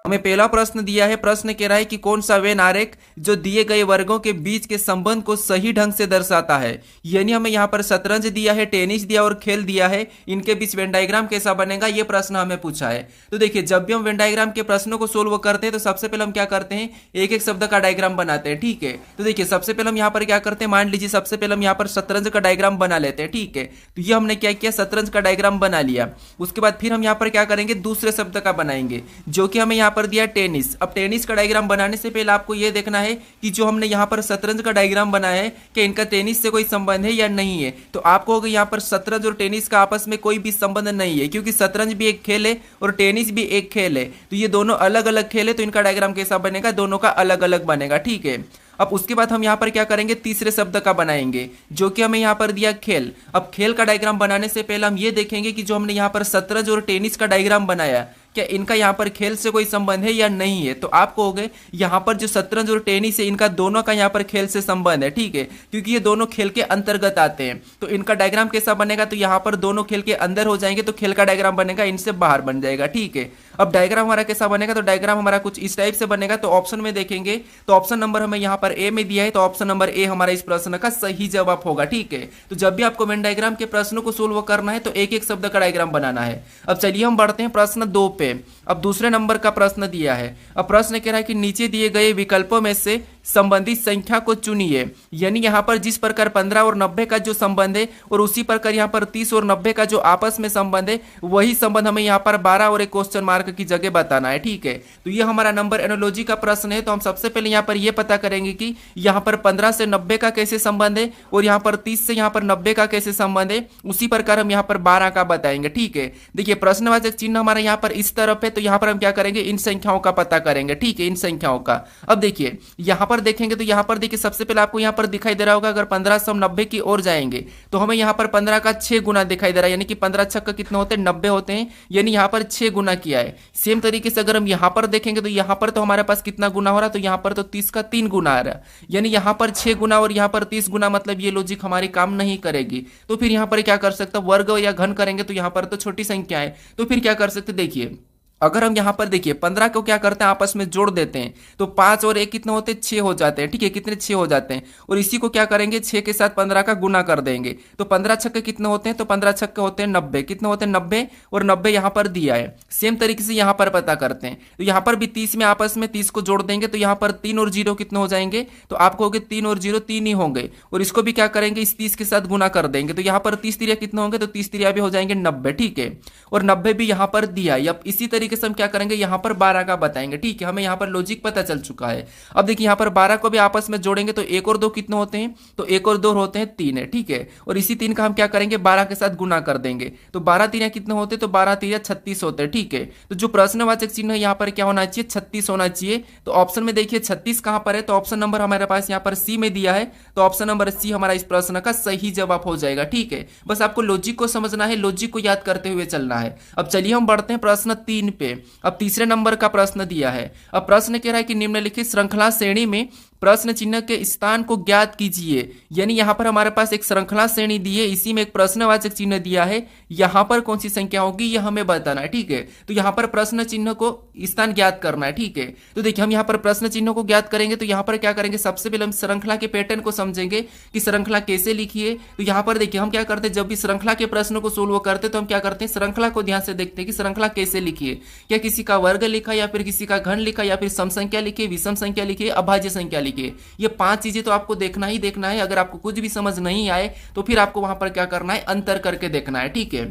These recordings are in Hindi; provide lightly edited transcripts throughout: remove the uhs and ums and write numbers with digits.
हमें पहला प्रश्न दिया है, प्रश्न कह रहा है कि कौन सा वेन आरेख जो दिए गए वर्गों के बीच के संबंध को सही ढंग से दर्शाता है। यानी हमें यहाँ पर शतरंज दिया है, टेनिस दिया और खेल दिया है, इनके बीच वेन डायग्राम कैसा बनेगा ये प्रश्न हमें पूछा है। तो देखिए, जब भी हम वेन डायग्राम के प्रश्नों को सोल्व करते हैं तो सबसे पहले हम क्या करते हैं, एक एक शब्द का डायग्राम बनाते हैं। ठीक है, तो देखिए सबसे पहले हम यहाँ पर क्या करते हैं, मान लीजिए सबसे पहले हम यहाँ पर शतरंज का डायग्राम बना लेते हैं। ठीक है, तो ये हमने क्या किया, शतरंज का डायग्राम बना लिया। उसके बाद फिर हम यहाँ पर क्या करेंगे, दूसरे शब्द का बनाएंगे जो कि हमें यहाँ पर दिया टेनिस। अब टेनिस का डायग्राम बनाने से पहले आपको यह देखना है कि जो हमने यहाँ पर शतरंज का डायग्राम बनाया है कि इनका टेनिस से कोई संबंध है या नहीं है। तो आपको होगा यहाँ पर शतरंज और टेनिस का आपस में कोई भी संबंध नहीं है, क्योंकि शतरंज भी एक खेल है और टेनिस भी एक खेल है। तो ये दोनों अलग अलग खेल है, तो इनका डायग्राम कैसा बनेगा, दोनों का अलग अलग बनेगा। ठीक है, अब उसके बाद हम यहाँ पर क्या करेंगे, तीसरे शब्द का बनाएंगे जो कि हमें यहाँ पर दिया खेल। अब खेल का डायग्राम बनाने से पहले हम ये देखेंगे कि जो हमने यहाँ पर शतरंज और टेनिस का डायग्राम बनाया क्या इनका यहाँ पर खेल से कोई संबंध है या नहीं है। तो आपको हो गए यहाँ पर जो शतरंज और टेनिस है इनका दोनों का यहाँ पर खेल से संबंध है। ठीक है, क्योंकि ये दोनों खेल के अंतर्गत आते हैं। तो इनका डायग्राम कैसा बनेगा, तो यहाँ पर दोनों खेल के अंदर हो जाएंगे तो खेल का डायग्राम बनेगा, इनसे बाहर बन जाएगा। ठीक है, अब डायग्राम हमारा कैसा बनेगा, तो डायग्राम हमारा कुछ इस टाइप से बनेगा। तो ऑप्शन में देखेंगे तो ऑप्शन नंबर हमें यहाँ पर ए में दिया है, तो ऑप्शन नंबर ए हमारा इस प्रश्न का सही जवाब होगा। ठीक है, तो जब भी आपको वेन डायग्राम के प्रश्नों को सोल्व करना है तो एक एक शब्द का डायग्राम बनाना है। अब चलिए हम बढ़ते हैं प्रश्न 2 पे। अब दूसरे नंबर का प्रश्न दिया है। अब प्रश्न कह रहा है कि नीचे दिए गए विकल्पों में से संबंधित संख्या को चुनिए। यानी यहाँ पर जिस प्रकार 15 और 90 का जो संबंध है और उसी प्रकार यहाँ पर 30 और 90 का जो आपस में संबंध है वही संबंध हमें यहाँ पर 12 और एक क्वेश्चन मार्क की जगह बताना है। ठीक है, तो ये हमारा नंबर एनोलॉजी का प्रश्न है। तो हम सबसे पहले यहाँ पर ये पता करेंगे कि यहाँ पर 15 से 90 का कैसे संबंध है और यहाँ पर 30 से यहाँ पर 90 का कैसे संबंध है, उसी प्रकार हम यहाँ पर 12 का बताएंगे। ठीक है, देखिए प्रश्नवाचक चिन्ह हमारा यहाँ पर इस तरफ है, तो यहाँ पर हम क्या करेंगे, इन संख्याओं का पता करेंगे। ठीक है, इन संख्याओं का। अब देखिए यहाँ पर देखेंगे तो यहाँ पर देखिए सबसे पहले आपको यहाँ पर दिखाई दे रहा होगा, अगर 15 से हम 90 की ओर जाएंगे तो हमें यहाँ पर 15 का 6 गुना दिखाई दे रहा है। यानी कि 15 छक्का कितने होते हैं, 90 होते हैं। यानी यहाँ पर 6 गुना किया है। सेम तरीके से अगर हम यहाँ पर देखेंगे तो यहाँ पर तो हमारे पास कितना गुना हो रहा है, तो यहाँ पर तो 30 का 3 गुना आ रहा है। यानी यहाँ पर 6 गुना और यहाँ पर 30 गुना, मतलब ये लॉजिक हमारी काम नहीं करेगी। तो फिर यहाँ पर क्या कर सकते, वर्ग या घन करेंगे तो यहाँ पर तो छोटी संख्या है, तो फिर क्या कर सकते, देखिए अगर हम यहाँ पर देखिए 15 को क्या करते हैं, आपस में जोड़ देते हैं तो 5 और 1 कितने होते हैं, 6 हो जाते हैं। ठीक है, कितने 6 हो जाते हैं। और इसी को क्या करेंगे, 6 के साथ 15 का गुना कर देंगे तो 15 छक्के कितने होते हैं, तो 15 छक्के होते हैं 90। कितने होते हैं, 90। और 90 यहाँ पर दिया है। सेम तरीके से यहाँ पर पता करते हैं, तो यहाँ पर भी 30 में आपस में 30 को जोड़ देंगे तो यहाँ पर 3 और 0 कितने हो जाएंगे, तो आपको हो गए 3 और 0 3 ही होंगे। और इसको भी क्या करेंगे, इस 30 के साथ गुना कर देंगे तो यहाँ पर 30 तिरिया कितने होंगे, तो 30 तिरिया भी हो जाएंगे 90। ठीक है, और 90 भी यहाँ पर दिया है। अब इसी तरीके से हम क्या करेंगे, यहाँ पर 12 का बताएंगे। ठीक है, हमें यहाँ पर लॉजिक पता चल चुका है। अब देखिए यहाँ पर 12 को भी आपस में जोड़ेंगे तो 1 और 2 कितने होते हैं, तो 1 और 2 होते हैं 3 है। ठीक है, और इसी 3 का हम क्या करेंगे, 12 के साथ गुना कर देंगे तो 12 3 कितने होते हैं, तो 12 3 36 होते हैं। ठीक है, तो जो प्रश्नवाचक चिन्ह है यहाँ पर क्या होना चाहिए, 36 होना चाहिए। तो ऑप्शन में देखिए 36 कहां पर है, तो ऑप्शन नंबर हमारे पास यहाँ पर सी में दिया है, तो ऑप्शन नंबर सी हमारा इस प्रश्न का सही जवाब हो जाएगा। ठीक है, बस आपको लॉजिक को समझना है, लॉजिक को याद करते हुए चलना है। अब चलिए हम बढ़ते हैं प्रश्न 3 पे। अब तीसरे नंबर का प्रश्न दिया है। अब प्रश्न कह रहा है कि निम्नलिखित श्रृंखला श्रेणी में प्रश्न चिन्ह के स्थान को ज्ञात कीजिए। यानी यहाँ पर हमारे पास एक श्रृंखला श्रेणी दी है, इसी में एक प्रश्नवाचक चिन्ह दिया है, यहाँ पर कौन सी संख्या होगी यह हमें बताना है। ठीक है, तो यहाँ पर प्रश्न चिन्ह को स्थान ज्ञात करना है। ठीक है, तो देखिए हम यहाँ पर प्रश्न चिन्ह को ज्ञात करेंगे तो यहाँ पर क्या करेंगे, सबसे पहले हम श्रृंखला के पैटर्न को समझेंगे कि श्रृंखला कैसे लिखी है। तो यहाँ पर देखिए हम क्या करते हैं, जब भी श्रृंखला के प्रश्नों को सोल्व करते तो हम क्या करते हैं, श्रृंखला को ध्यान से देखते हैं कि श्रृंखला कैसे लिखी है। क्या किसी का वर्ग लिखा या फिर किसी का घन लिखा या फिर सम संख्या लिखी, विषम संख्या लिखी, अभाज्य संख्या लिखी। ये 5 चीजें तो आपको देखना ही देखना है। अगर आपको कुछ भी समझ नहीं आए तो फिर आपको वहां पर क्या करना है, अंतर करके देखना है। ठीक है,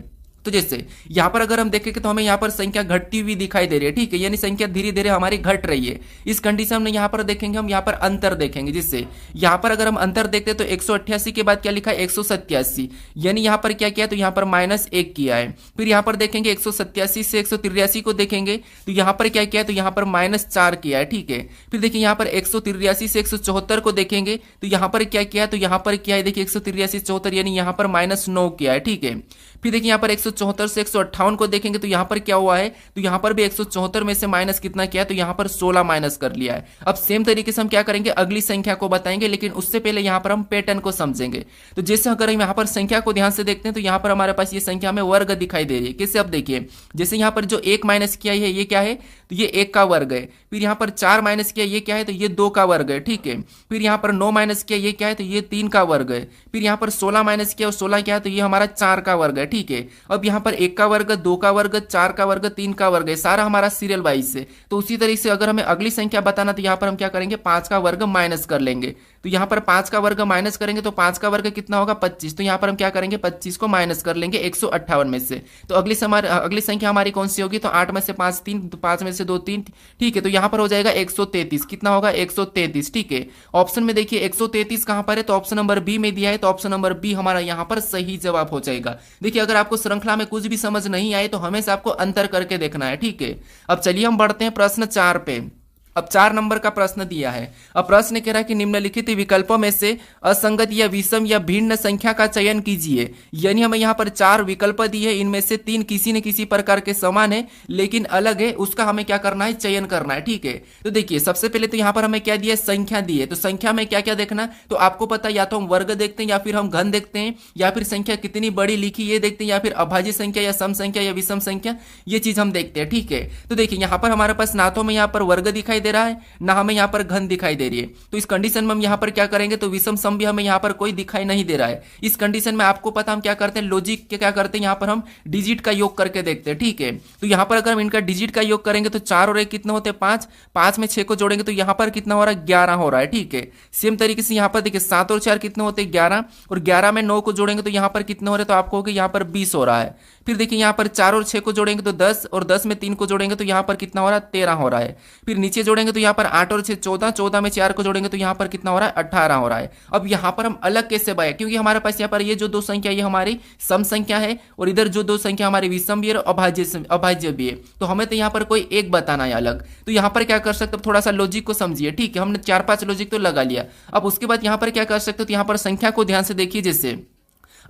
तो जैसे यहाँ पर अगर हम देखें तो हमें यहाँ पर संख्या घटती हुई दिखाई दे रही है। ठीक है, यानी संख्या धीरे धीरे हमारी घट रही है। इस कंडीशन में यहाँ पर देखेंगे, हम यहाँ पर अंतर देखेंगे। जिससे यहाँ पर अगर हम अंतर देखते हैं तो 188 के बाद क्या लिखा है, 187। यानी यहाँ पर क्या किया, तो यहाँ पर -1 किया है। फिर यहाँ पर देखेंगे 187 से 183 को देखेंगे तो यहाँ पर क्या किया है, तो यहाँ पर -4 किया है। ठीक है, फिर देखिए यहाँ पर 183 से 174 को देखेंगे तो यहाँ पर क्या किया है, तो यहाँ पर क्या है, देखिए 183 74 यानी यहाँ पर -9 किया है। ठीक है, फिर देखिए यहाँ पर 174 से 158 को देखेंगे तो यहाँ पर क्या हुआ है, तो यहाँ पर भी 174 में से माइनस कितना किया है, तो यहाँ पर 16 माइनस कर लिया है। अब सेम तरीके से हम क्या करेंगे, अगली संख्या को बताएंगे, लेकिन उससे पहले यहाँ पर हम पैटर्न को समझेंगे। तो जैसे अगर हम यहाँ पर संख्या को ध्यान से देखते हैं तो यहाँ पर हमारे पास ये संख्या में वर्ग दिखाई दे रही है। कैसे, अब देखिए जैसे यहाँ पर जो 1 माइनस किया है ये क्या है, तो ये 1 का वर्ग है। फिर यहाँ पर 4 माइनस किया ये क्या है, तो ये 2 का वर्ग है, ठीक है। फिर यहाँ पर 9 माइनस किया ये क्या है, तो ये 3 का वर्ग है। फिर यहाँ पर 16 माइनस किया और 16 क्या है, तो ये हमारा 4 का वर्ग है, ठीक है। अब यहाँ पर 1 का वर्ग, 2 का वर्ग, 4 का वर्ग, 3 का वर्ग है, सारा हमारा सीरियल वाइज से। तो उसी तरीके से अगर हमें अगली संख्या बताना तो यहाँ पर हम क्या करेंगे, 5 का वर्ग माइनस कर लेंगे। तो यहाँ पर 5 का वर्ग माइनस करेंगे तो 5 का वर्ग कितना होगा, 25। तो यहाँ पर हम क्या करेंगे, 25 को माइनस कर लेंगे 158 में से। तो अगली संख्या हमारी कौन सी होगी, तो 8 में से 5 3, तो 5 में से 2 3, ठीक है। तो यहाँ पर हो जाएगा 133, कितना होगा 133, ठीक है। ऑप्शन में देखिए 133 कहाँ पर है, तो ऑप्शन नंबर बी में दिया है, तो ऑप्शन नंबर बी हमारा यहाँ पर सही जवाब हो जाएगा। देखिए अगर आपको श्रृंखला में कुछ भी समझ नहीं आए तो हमेशा आपको अंतर करके देखना है, ठीक है। अब चलिए हम बढ़ते हैं प्रश्न 4 पे। अब 4 नंबर का प्रश्न दिया है। अब प्रश्न कह रहा है कि निम्नलिखित विकल्पों में से असंगत या विषम या भिन्न संख्या का चयन कीजिए। यानी हमें यहाँ पर 4 विकल्प दिए हैं, इनमें से 3 किसी न किसी प्रकार के समान है लेकिन अलग है, उसका हमें क्या करना है, चयन करना है, ठीक है। तो देखिए सबसे पहले तो यहाँ पर हमें क्या दिया है, संख्या दी है। तो संख्या में क्या क्या देखना, तो आपको पता है या तो हम वर्ग देखते हैं या फिर हम घन देखते हैं या फिर संख्या कितनी बड़ी लिखी ये देखते हैं या फिर अभाज्य संख्या या सम संख्या या विषम संख्या, ये चीज हम देखते हैं, ठीक है। तो देखिए यहाँ पर हमारे पास ना तो हमें यहाँ पर वर्ग दिखाई दे रहा है ना हमें यहाँ पर घन दिखाई दे रही है। तो इस कंडीशन में हम यहाँ पर क्या करेंगे, तो विषम सम भी हमें यहाँ पर कोई दिखाई नहीं दे रहा है। इस कंडीशन में आपको पता हम क्या करते हैं, लॉजिक के क्या करते हैं, यहाँ पर हम डिजिट का योग करके देखते हैं, ठीक है। तो यहाँ पर अगर हम इनका डिजिट का योग करेंगे तो 4 और 1 कितने होते हैं, 5, 5 में 6 को जोड़ेंगे तो यहाँ पर कितना हो रहा है, 11 हो रहा है, ठीक है। सेम तरीके से यहाँ पर देखिए 7 और 4 कितने होते हैं, 11, और 11 में 9 को जोड़ेंगे तो यहाँ पर कितने हो रहे हैं, तो आपको यहाँ पर 20 हो रहा है। फिर देखिए यहाँ पर 4 और 6 को जोड़ेंगे तो 10, और 10 में 3 को जोड़ेंगे तो यहाँ पर कितना हो रहा है, 13 हो रहा है। फिर नीचे जोड़ेंगे तो यहाँ पर 8 और 6 14, 14 में 4 को जोड़ेंगे तो यहाँ पर कितना हो रहा है, 18 हो रहा है। अब यहाँ पर हम अलग कैसे पाए, क्योंकि हमारे पास यहाँ पर ये जो 2 संख्या ये हमारी सम संख्या है और इधर जो 2 संख्या हमारी विषम भी है और अभाज्य भी है। तो हमें तो यहाँ पर कोई एक बताना है अलग। तो यहाँ पर क्या कर सकते हो, थोड़ा सा लॉजिक को समझिए, ठीक है। हमने 4-5 लॉजिक तो लगा लिया। अब उसके बाद यहाँ पर क्या कर सकते हो, तो यहाँ पर संख्या को ध्यान से देखिए। जैसे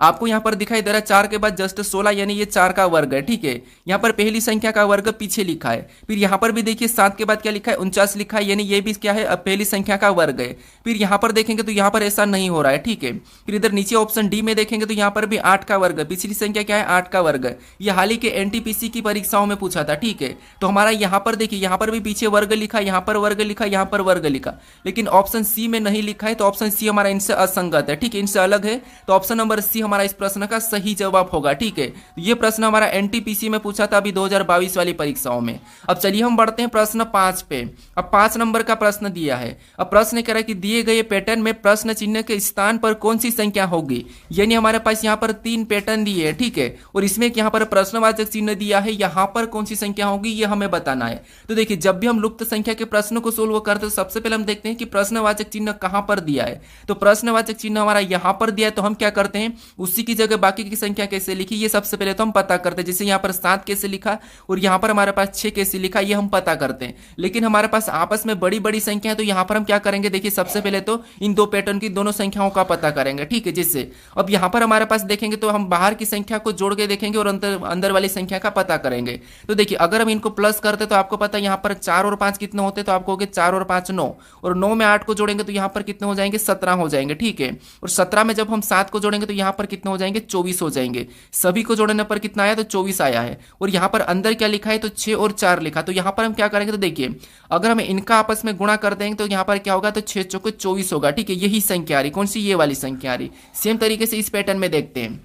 आपको यहाँ पर दिखाई दे रहा है 4 के बाद जस्ट 16, यानी ये 4 का वर्ग है, ठीक है। यहाँ पर पहली संख्या का वर्ग पीछे लिखा है। फिर यहाँ पर भी देखिए 7 के बाद क्या लिखा है, 49 लिखा है, यानी ये भी क्या है, पहली संख्या का वर्ग है। फिर यहाँ पर देखेंगे तो यहाँ पर ऐसा नहीं हो रहा है, ठीक है। फिर इधर नीचे ऑप्शन डी में देखेंगे तो यहाँ पर भी 8 का वर्ग है, पिछली संख्या क्या है, 8 का वर्ग है। ये हाल ही के एनटीपीसी की परीक्षाओं में पूछा था, ठीक है। तो हमारा यहाँ पर देखिए यहाँ पर भी पीछे वर्ग लिखा, यहाँ पर वर्ग लिखा, यहाँ पर वर्ग लिखा, लेकिन ऑप्शन सी में नहीं लिखा है। तो ऑप्शन सी हमारा इनसे असंगत है, ठीक है, इनसे अलग है। तो ऑप्शन नंबर सी हमारा इस प्रश्न का सही जवाब होगा, ठीक है। ये प्रश्न हमारा एनटीपीसी में पूछा था अभी 2022 वाली परीक्षाओं में। अब चलिए हम बढ़ते हैं प्रश्न 5 पे। अब 5 नंबर का प्रश्न दिया है। अब प्रश्न कह रहा है कि दिए गए पैटर्न में प्रश्न चिन्ह के स्थान पर कौन सी संख्या होगी। यानी हमारे पास यहाँ पर 3 पैटर्न दिए है, ठीक है, और इसमें यहाँ पर प्रश्नवाचक चिन्ह दिया है, यहाँ पर कौन सी संख्या होगी ये हमें बताना है। तो देखिए जब भी हम लुप्त संख्या के प्रश्न को सोल्व करते हैं तो सबसे पहले हम देखते हैं कि प्रश्नवाचक चिन्ह कहाँ पर दिया है। तो प्रश्नवाचक चिन्ह हमारा यहाँ पर दिया है, तो हम क्या करते हैं, उसी की जगह बाकी की संख्या कैसे लिखी ये सबसे पहले तो हम पता करते हैं। जैसे यहाँ पर 7 कैसे लिखा और यहाँ पर हमारे पास 6 कैसे लिखा, ये हम पता करते हैं। लेकिन हमारे पास आपस में बड़ी बड़ी संख्या है, तो यहाँ पर हम क्या करेंगे, देखिए सबसे पहले तो इन 2 पैटर्न की दोनों संख्याओं का पता करेंगे, ठीक है। जिससे अब यहाँ पर हमारे पास देखेंगे तो हम बाहर की संख्या को जोड़ के देखेंगे और अंदर वाली संख्या का पता करेंगे। तो देखिए अगर हम इनको प्लस करते तो आपको पता है यहाँ पर 4 और 5 कितने होते, तो आपको हो गए 4 और 5 9, और 9 में 8 को जोड़ेंगे तो यहाँ पर कितने हो जाएंगे, 17 हो जाएंगे, ठीक है। और 17 में जब हम 7 को जोड़ेंगे तो यहाँ पर कितने हो जाएंगे, 24 हो जाएंगे। सभी को जोड़ने पर कितना आया, तो 24 आया है। और यहाँ पर अंदर क्या लिखा है, तो 6 और 4 लिखा। तो यहाँ पर हम क्या करेंगे, तो देखिए अगर हम इनका आपस में गुणा कर देंगे तो यहाँ पर क्या होगा, तो 6 चौके 24 होगा, ठीक है। यही संख्या आ रही, कौन सी, ये वाली संख्या आ रही। सेम तरीके से इस पैटर्न में देखते हैं।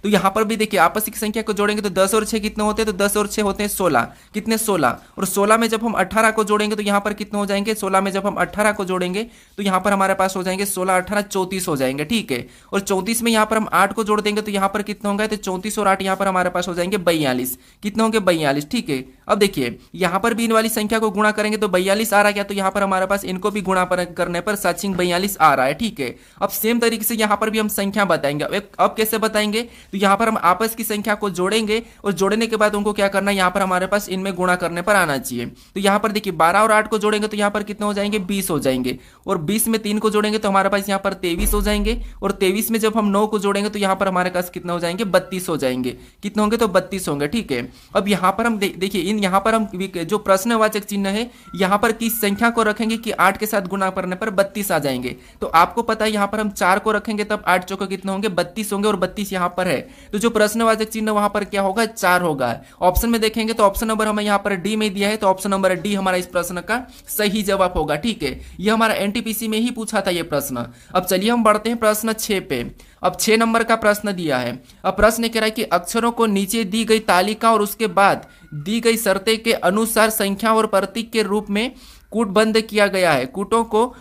तो यहाँ पर भी देखिए आपस की संख्या को जोड़ेंगे तो 10 और 6 कितने होते हैं, तो 10 और 6 होते हैं 16, कितने 16, और 16 में जब हम 18 को जोड़ेंगे तो यहाँ पर कितने हो जाएंगे, 16 में जब हम 18 को जोड़ेंगे तो यहाँ पर हमारे पास हो जाएंगे 16 18 34 हो जाएंगे, ठीक है। और 34 में यहाँ पर हम 8 को जोड़ देंगे तो यहाँ पर कितने होंगे, तो 34 और 8 यहाँ पर हमारे पास हो जाएंगे 42, कितने होंगे 42, ठीक है। अब देखिए यहाँ पर भी इन वाली संख्या को गुणा करेंगे तो 42 आ रहा है क्या, तो यहाँ पर हमारे पास इनको भी गुणा करने पर 7×42 आ रहा है। ठीक है, अब सेम तरीके से यहाँ पर भी हम संख्या बताएंगे। अब कैसे बताएंगे, तो यहाँ पर हम आपस की संख्या को जोड़ेंगे और जोड़ने के बाद उनको क्या करना है, यहाँ पर हमारे पास इनमें गुणा करने पर आना चाहिए। तो यहाँ पर देखिए 12 और 8 को जोड़ेंगे तो यहाँ पर कितने हो जाएंगे, 20 हो जाएंगे, और 20 में 3 को जोड़ेंगे तो हमारे पास यहाँ पर 23 हो जाएंगे, और 23 में जब हम 9 को जोड़ेंगे तो यहाँ पर हमारे पास कितना हो जाएंगे, 32 हो जाएंगे। कितने होंगे, तो 32 होंगे। ठीक है, अब यहाँ पर हम देखिए इन यहाँ पर हम जो प्रश्नवाचक चिन्ह है यहाँ पर किस संख्या को रखेंगे कि 8 के साथ गुणा करने पर 32 आ जाएंगे। तो आपको पता है यहाँ पर हम 4 को रखेंगे तब 8 चौके कितने होंगे, 32 होंगे, और 32 यहाँ पर है तो जो प्रश्नवाचक चिन्ह वहां पर क्या होगा, 4 होगा। ऑप्शन में देखेंगे तो ऑप्शन नंबर हमें यहाँ पर डी में दिया है, तो ऑप्शन नंबर डी हमारा इस प्रश्न का सही जवाब होगा। ठीक है, ये हमारा एनटीपीसी में ही पूछा था ये प्रश्न। अब चलिए हम बढ़ते हैं प्रश्न 6 पे। अब 6 नंबर का प्रश्न दिया है। अब प्रश्न कह रहा है कि अक्षरों को नीचे दी गई तालिका और उसके बाद दी गई शर्तें के अनुसार संख्या और प्रतीक के रूप में कूटबद्ध किया गया है। कूटों को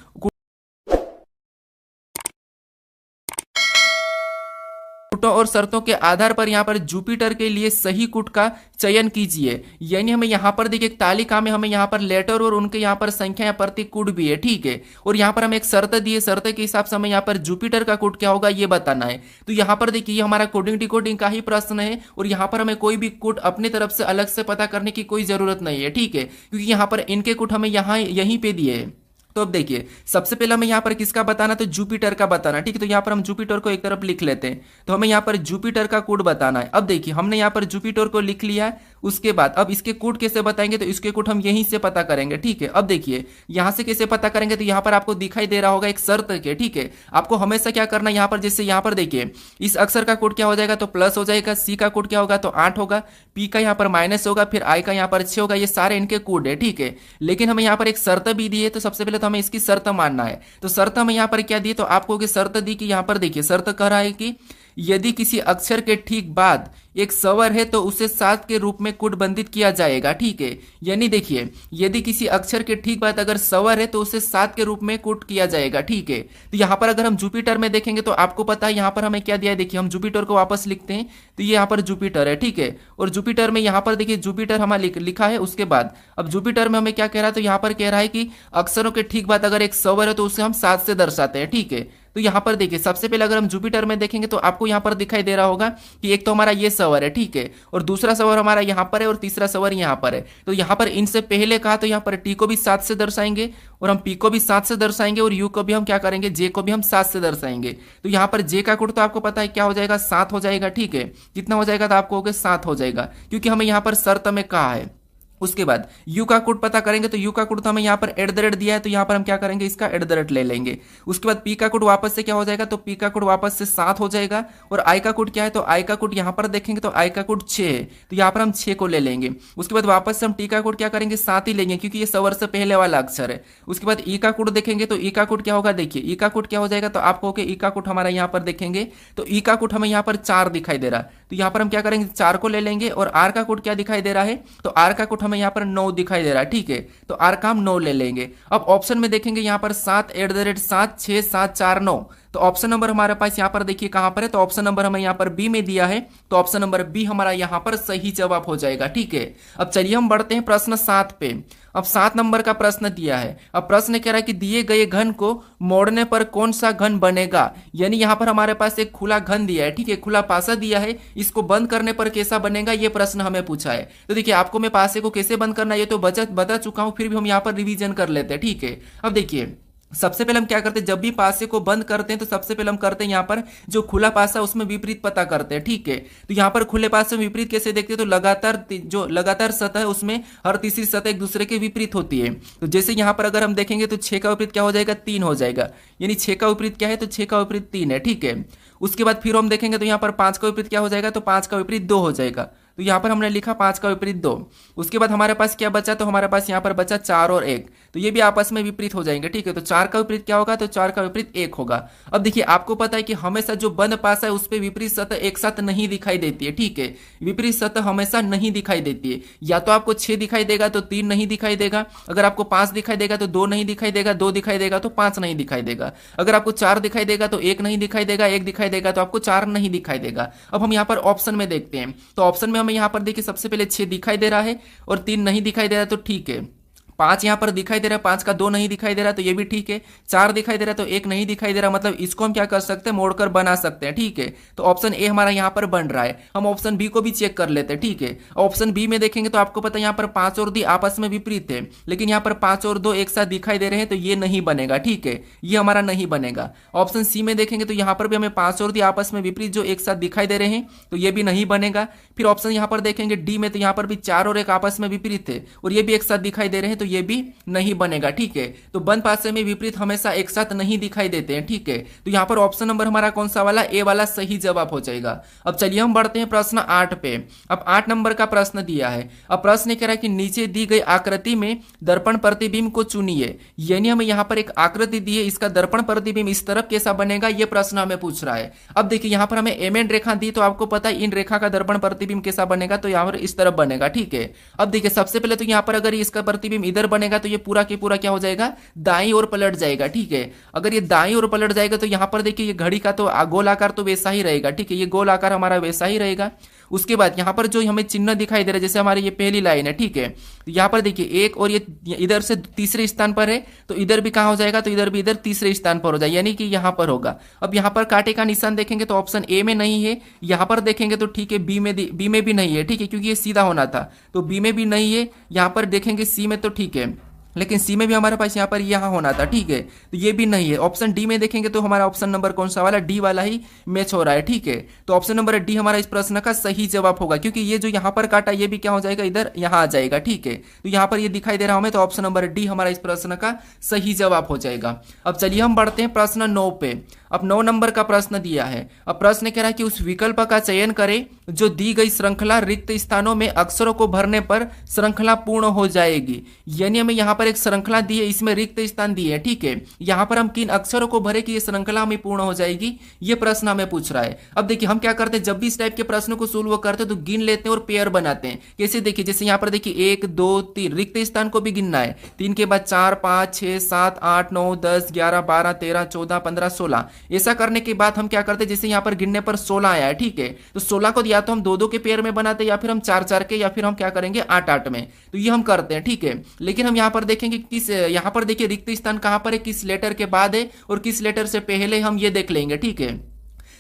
और शर्तों के आधार पर यहाँ पर जुपिटर के लिए सही कूट का चयन कीजिए। यानी हमें यहाँ पर देखिए तालिका में हमें यहाँ पर लेटर और उनके यहाँ पर संख्या या प्रतीक कूट भी है। ठीक है, और यहाँ पर हम एक शर्त दिए, शर्त के हिसाब से हमें यहाँ पर जुपिटर का कूट क्या होगा ये बताना है। तो यहाँ पर देखिए हमारा कोडिंग डिकोडिंग का ही प्रश्न है, और यहाँ पर हमें कोई भी कूट अपनी तरफ से अलग से पता करने की कोई जरूरत नहीं है। ठीक है, क्योंकि यहाँ पर इनके कूट हमें यहाँ यहीं पे दिए है। तो अब देखिए सबसे पहले हमें यहाँ पर किसका बताना, तो जुपिटर का बताना। ठीक है, तो यहाँ पर हम जुपिटर को एक तरफ लिख लेते हैं, तो हमें यहाँ पर जुपिटर का कोड बताना है। अब देखिए हमने यहाँ पर जुपिटर को लिख लिया है, उसके बाद अब इसके कोड कैसे बताएंगे, तो इसके कोड हम यहीं से पता करेंगे। ठीक है, अब देखिए यहाँ से कैसे पता करेंगे, तो यहाँ पर आपको दिखाई दे रहा होगा एक शर्त के। ठीक है, आपको हमेशा क्या करना है, यहाँ पर जैसे यहाँ पर देखिए इस अक्षर का कोड क्या हो जाएगा, तो प्लस हो जाएगा, सी का कोड क्या होगा, तो 8 होगा, पी का यहाँ पर माइनस होगा, फिर आई का यहाँ पर 6 होगा। ये सारे इनके कोड है। ठीक है, लेकिन हमें यहाँ पर एक शर्त भी दी है, तो सबसे पहले तो हमें इसकी शर्त मानना है। तो शर्त हमें यहाँ पर क्या दी, तो आपको शर्त दी कि यहाँ पर देखिए शर्त कह रहा है कि यदि किसी अक्षर के ठीक बाद एक स्वर है तो उसे 7 के रूप में कूटबंधित किया जाएगा। ठीक है, यानी देखिए यदि किसी अक्षर के ठीक बाद अगर स्वर है तो उसे 7 के रूप में कूट किया जाएगा। ठीक है, तो यहाँ पर अगर हम जुपिटर में देखेंगे तो आपको पता है यहाँ पर हमें क्या दिया है, देखिए हम जुपिटर को वापस लिखते हैं, तो ये यहाँ पर जुपिटर है। ठीक है, और जुपिटर में यहाँ पर देखिए जुपिटर हमारा लिखा है, उसके बाद अब जुपिटर में हमें क्या कह रहा है, तो यहाँ पर कह रहा है कि अक्षरों के ठीक बाद अगर एक स्वर है तो उसे हम 7 से दर्शाते हैं। ठीक है, तो यहाँ पर देखिए सबसे पहले अगर हम जुपिटर में देखेंगे तो आपको यहाँ पर दिखाई दे रहा होगा कि एक तो हमारा ये स्वर है। ठीक है, और दूसरा स्वर हमारा यहाँ पर है, और तीसरा स्वर यहाँ पर है। तो यहाँ पर इनसे पहले कहा तो यहाँ पर टी को भी 7 से दर्शाएंगे, और हम पी को भी 7 से दर्शाएंगे, और यू को भी हम क्या करेंगे, जे को भी हम 7 से दर्शाएंगे। तो यहाँ पर जे का कोड तो आपको पता है क्या हो जाएगा, 7 हो जाएगा। ठीक है, कितना हो जाएगा, तो आपको हो गया 7 हो जाएगा, क्योंकि हमें यहाँ पर शर्त में कहा है। उसके बाद यू का कोड पता करेंगे, तो यू का कोड तो हमें यहाँ पर @ दिया है, तो यहाँ पर हम क्या करेंगे, इसका @ ले लेंगे। उसके बाद पी का कोड वापस से क्या हो जाएगा, तो पी का कोड वापस से 7 हो जाएगा। और आई का कोड क्या है, तो आई का कोड यहाँ पर देखेंगे तो आई का कोड 6 है, तो यहाँ पर हम 6 को ले लेंगे। उसके बाद वापस से हम टी का कोड क्या करेंगे, 7 ही लेंगे, क्योंकि ये स्वर से पहले वाला अक्षर है। उसके बाद ई का कोड देखेंगे तो ई का कोड क्या होगा, देखिए ई का कोड क्या हो जाएगा, तो आपको ई का कोड हमारा यहाँ पर देखेंगे तो ई का कोड हमें यहाँ पर 4 दिखाई दे रहा है, तो यहाँ पर हम क्या करेंगे, 4 को ले लेंगे। और आर का कोड क्या दिखाई दे रहा है, तो आर का कोड हमें यहाँ पर 9 दिखाई दे रहा है। ठीक है, तो आर का हम 9 ले लेंगे। अब ऑप्शन में देखेंगे यहाँ पर 7 @ 7 6 7 4 9, तो ऑप्शन नंबर हमारे पास यहाँ पर देखिए कहां पर है, तो ऑप्शन नंबर हमें यहाँ पर बी में दिया है, तो ऑप्शन नंबर बी हमारा यहाँ पर सही जवाब हो जाएगा। ठीक है, अब चलिए हम बढ़ते हैं प्रश्न 7 पे। अब 7 नंबर का प्रश्न दिया है। अब प्रश्न कह रहा है कि दिए गए घन को मोड़ने पर कौन सा घन बनेगा। यानी यहाँ पर हमारे पास एक खुला घन दिया है, ठीक है, खुला पासा दिया है, इसको बंद करने पर कैसा बनेगा ये प्रश्न हमें पूछा है। तो देखिए आपको मैं पासे को कैसे बंद करना है ये तो बता चुका हूं, फिर भी हम यहाँ पर रिवीजन कर लेते हैं। ठीक है, अब देखिए सबसे पहले हम क्या करते हैं, जब भी पासे को बंद करते हैं तो सबसे पहले हम करते हैं यहाँ पर जो खुला पासा उसमें विपरीत पता करते हैं। ठीक है, तो यहाँ पर खुले पासे में विपरीत कैसे देखते हैं, तो लगातार सतह है उसमें हर तीसरी सतह एक दूसरे के विपरीत होती है। तो जैसे यहाँ पर अगर हम देखेंगे तो 6 का विपरीत क्या हो जाएगा, 3 हो जाएगा, यानी 6 का विपरीत क्या है, तो 6 का विपरीत 3 है। ठीक है, उसके बाद फिर हम देखेंगे तो यहाँ पर 5 का विपरीत क्या हो जाएगा, तो 5 का विपरीत 2 हो जाएगा, तो यहाँ पर हमने लिखा 5 का विपरीत 2। उसके बाद हमारे पास क्या बचा, तो हमारे पास यहाँ पर बचा 4 और 1, तो ये भी आपस में विपरीत हो जाएंगे। ठीक है, तो 4 का विपरीत क्या होगा, तो 4 का विपरीत 1 होगा। अब देखिए आपको पता है कि हमेशा जो बंद पासा है उस पर विपरीत सतह एक साथ नहीं दिखाई देती है। ठीक है, विपरीत सतह हमेशा नहीं दिखाई देती है, या तो आपको 6 दिखाई देगा तो 3 नहीं दिखाई देगा, अगर आपको 5 दिखाई देगा तो 2 नहीं दिखाई देगा, 2 दिखाई देगा तो 5 नहीं दिखाई देगा, अगर आपको 4 दिखाई देगा तो 1 नहीं दिखाई देगा, 1 दिखाई देगा तो आपको 4 नहीं दिखाई देगा। अब हम यहाँ पर ऑप्शन में देखते हैं, तो ऑप्शन में हमें यहाँ पर देखिए सबसे पहले 6 दिखाई दे रहा है और 3 नहीं दिखाई दे रहा, तो ठीक है। 5 यहाँ पर दिखाई दे रहा है, 5 का 2 नहीं दिखाई दे रहा, तो ये भी ठीक है। 4 दिखाई दे रहा है तो 1 नहीं दिखाई दे रहा, मतलब इसको हम क्या कर सकते हैं, मोड़कर बना सकते हैं, ठीक है। तो ऑप्शन ए हमारा यहाँ पर बन रहा है। हम ऑप्शन बी को भी चेक कर लेते हैं, ठीक है। ऑप्शन बी में देखेंगे तो आपको पता है यहाँ पर 5 और 2 आपस में विपरीत है, लेकिन यहाँ पर 5 और 2 एक साथ दिखाई दे रहे हैं, तो ये नहीं बनेगा, ठीक है, ये हमारा नहीं बनेगा। ऑप्शन सी में देखेंगे तो यहाँ पर भी हमें 5 और 2 आपस में विपरीत जो एक साथ दिखाई दे रहे हैं, तो ये भी नहीं बनेगा। फिर ऑप्शन यहाँ पर देखेंगे डी में, तो यहाँ पर भी 4 और 1 आपस में विपरीत है और ये भी एक साथ दिखाई दे रहे हैं, तो ये भी नहीं बनेगा, ठीक है। तो बंद पासे में विपरीत हमेशा एक साथ नहीं दिखाई देते हैं, ठीक है। तो यहाँ पर ऑप्शन नंबर हमारा कौन सा वाला, ए वाला सही जवाब हो जाएगा। अब चलिए हम बढ़ते हैं प्रश्न 8 पे। अब 8 नंबर का प्रश्न दिया है। अब प्रश्न कह रहा है कि नीचे दी गई आकृति में दर्पण प्रतिबिंब को चुनिए, यानी हमें यहाँ पर एक आकृति दी है, इसका दर्पण प्रतिबिंब इस तरफ कैसा बनेगा, ये प्रश्न हमें पूछ रहा है। अब देखिए यहाँ पर हमें एम एन रेखा दी, तो आपको पता है इन रेखा का दर्पण प्रतिबिंब कैसा बनेगा, तो यहाँ पर इस तरफ बनेगा, ठीक है। अब देखिए सबसे पहले तो यहाँ पर अगर इसका प्रतिबिंब इधर बनेगा तो ये पूरा की पूरा क्या हो जाएगा, दाईं ओर पलट जाएगा, ठीक है। अगर ये दाईं ओर पलट जाएगा तो यहाँ पर देखिए ये घड़ी का तो गोल आकार तो वैसा ही रहेगा, ठीक है, ये गोल आकार हमारा वैसा ही रहेगा। उसके बाद यहाँ पर जो हमें चिन्ह दिखाई दे रहा है, जैसे हमारी ये पहली लाइन है, ठीक है, यहाँ पर देखिए एक और ये इधर से तीसरे स्थान पर है, तो इधर भी कहाँ हो जाएगा, तो इधर भी इधर तीसरे स्थान पर हो जाएगा, यानी कि यहाँ पर होगा। अब यहाँ पर कांटे का निशान देखेंगे तो ऑप्शन ए में नहीं है, यहाँ पर देखेंगे तो ठीक है बी में भी नहीं है, ठीक है, क्योंकि ये सीधा होना था, तो बी में भी नहीं है। यहाँ पर देखेंगे सी में तो ठीक है, लेकिन सी में भी हमारे पास यहाँ पर यहाँ होना था, ठीक है, तो ये भी नहीं है। ऑप्शन डी में देखेंगे तो हमारा ऑप्शन नंबर कौन सा वाला, डी वाला ही मैच हो रहा है, ठीक है। तो ऑप्शन नंबर डी हमारा इस प्रश्न का सही जवाब होगा, क्योंकि ये जो यहाँ पर काटा ये भी क्या हो जाएगा, इधर यहाँ आ जाएगा, ठीक है। तो यहाँ पर ये दिखाई दे रहा हमें, तो ऑप्शन नंबर डी हमारा इस प्रश्न का सही जवाब हो जाएगा। अब चलिए हम बढ़ते हैं प्रश्न 9 पे। अब 9 नंबर का प्रश्न दिया है। अब प्रश्न कह रहा है कि उस विकल्प का चयन करें जो दी गई श्रृंखला रिक्त स्थानों में अक्षरों को भरने पर श्रृंखला पूर्ण हो जाएगी, यानी हमें यहाँ पर एक श्रृंखला दी है, इसमें रिक्त स्थान दिए हैं, ठीक है। यहाँ पर हम किन अक्षरों को भरे कि ये श्रृंखला हमें पूर्ण हो जाएगी, ये प्रश्न हमें पूछ रहा है। अब देखिए हम क्या करते हैं, जब भी इस टाइप के प्रश्न को सोल्व करते हैं तो गिन लेते हैं और पेयर बनाते हैं। कैसे देखिए, जैसे यहाँ पर देखिए 1 2 3 रिक्त स्थान को भी गिनना है, 3 के बाद 4 5 6 7 8 9 10 11 12 13 14 15 16। ऐसा करने के बाद हम क्या करते हैं, जैसे यहाँ पर गिनने पर 16 आया है, ठीक है, तो 16 को या तो हम 2 2 के पेयर में बनाते हैं, या फिर हम 4 4 के, या फिर हम क्या करेंगे 8 8 में, तो ये हम करते हैं, ठीक है। लेकिन हम यहाँ पर देखेंगे किस, यहाँ पर देखिए रिक्त स्थान कहाँ पर है, किस लेटर के बाद है और किस लेटर से पहले, हम ये देख लेंगे, ठीक है।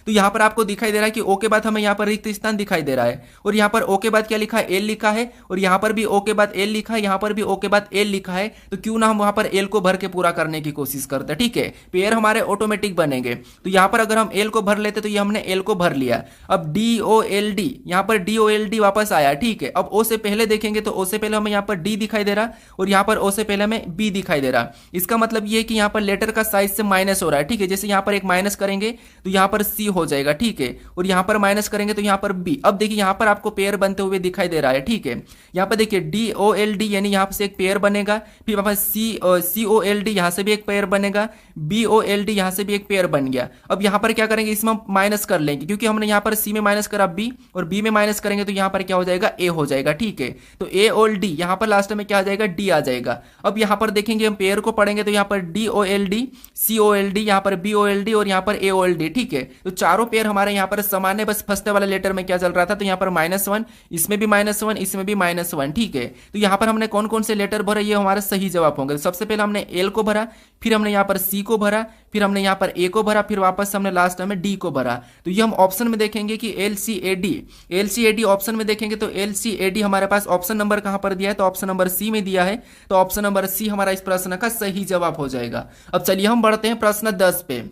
तो यहाँ पर आपको दिखाई दे रहा है कि ओ के बाद हमें यहाँ पर रिक्त स्थान दिखाई दे रहा है, और यहाँ पर ओ के बाद क्या लिखा है, एल लिखा है, और यहाँ पर भी ओ के बाद एल लिखा है, यहाँ पर भी ओ के बाद एल लिखा है, तो क्यों ना हम वहाँ पर एल को भर के पूरा करने की कोशिश करते हैं, ठीक है। पेयर हमारे ऑटोमेटिक बनेंगे। तो यहाँ पर अगर हम एल को भर लेते तो ये हमने एल को भर लिया। अब डी ओ एल डी, यहाँ पर डी ओ एल डी वापस आया, ठीक है। अब ओ से पहले देखेंगे तो ओ से पहले हमें यहाँ पर डी दिखाई दे रहा, और यहाँ पर ओ से पहले हमें बी दिखाई दे रहा। इसका मतलब ये है कि यहाँ पर लेटर का साइज से माइनस हो रहा है, ठीक है। जैसे यहाँ पर एक माइनस करेंगे तो यहाँ पर सी हो जाएगा, ठीक है, और यहां पर माइनस करेंगे तो यहां पर बी। अब देखिए यहां पर आपको पेयर बनते हुए दिखाई दे रहा है, ठीक है। यहां पर देखिए डी ओ एल डी, यानी यहां से एक पेयर बनेगा, फिर वहां सी ओ एल डी, यहां से भी एक पेयर बनेगा, बी ओ एल डी, यहां से भी एक पेयर बन गया। अब यहां पर क्या करेंगे, इसमें माइनस कर लेंगे, क्योंकि हमने यहां पर सी में माइनस करा बी, और बी में माइनस करेंगे तो यहां पर क्या हो जाएगा, ए हो जाएगा, ठीक है। तो ए और डी, यहां पर लास्ट में क्या आ जाएगा, डी आ जाएगा। अब यहां पर देखेंगे हम पेयर को पढ़ेंगे तो यहां पर डी ओ एल डी, सी ओ एल डी, यहां पर बी ओ एल डी, और यहां पर ए ओ एल डी, ठीक है। तो चारों पेयर हमारे यहां पर समान है, बस फर्स्ट वाला लेटर में क्या चल रहा था, तो यहाँ पर -1, इसमें भी -1, इसमें भी -1, ठीक है। तो यहाँ पर हमने कौन कौन से लेटर भरे, ये हमारा सही जवाब होंगे। सबसे पहले हमने एल को भरा, फिर हमने यहाँ पर सी को भरा, फिर हमने यहाँ पर ए को भरा, फिर वापस हमने लास्ट में डी को भरा। तो ये हम ऑप्शन में देखेंगे कि L C A D option में देखेंगे तो एल सी ए डी हमारे पास ऑप्शन नंबर कहां पर दिया है, तो ऑप्शन नंबर सी में दिया है। तो ऑप्शन नंबर सी हमारा इस प्रश्न का सही जवाब हो जाएगा। अब चलिए हम बढ़ते हैं प्रश्न 10 पे।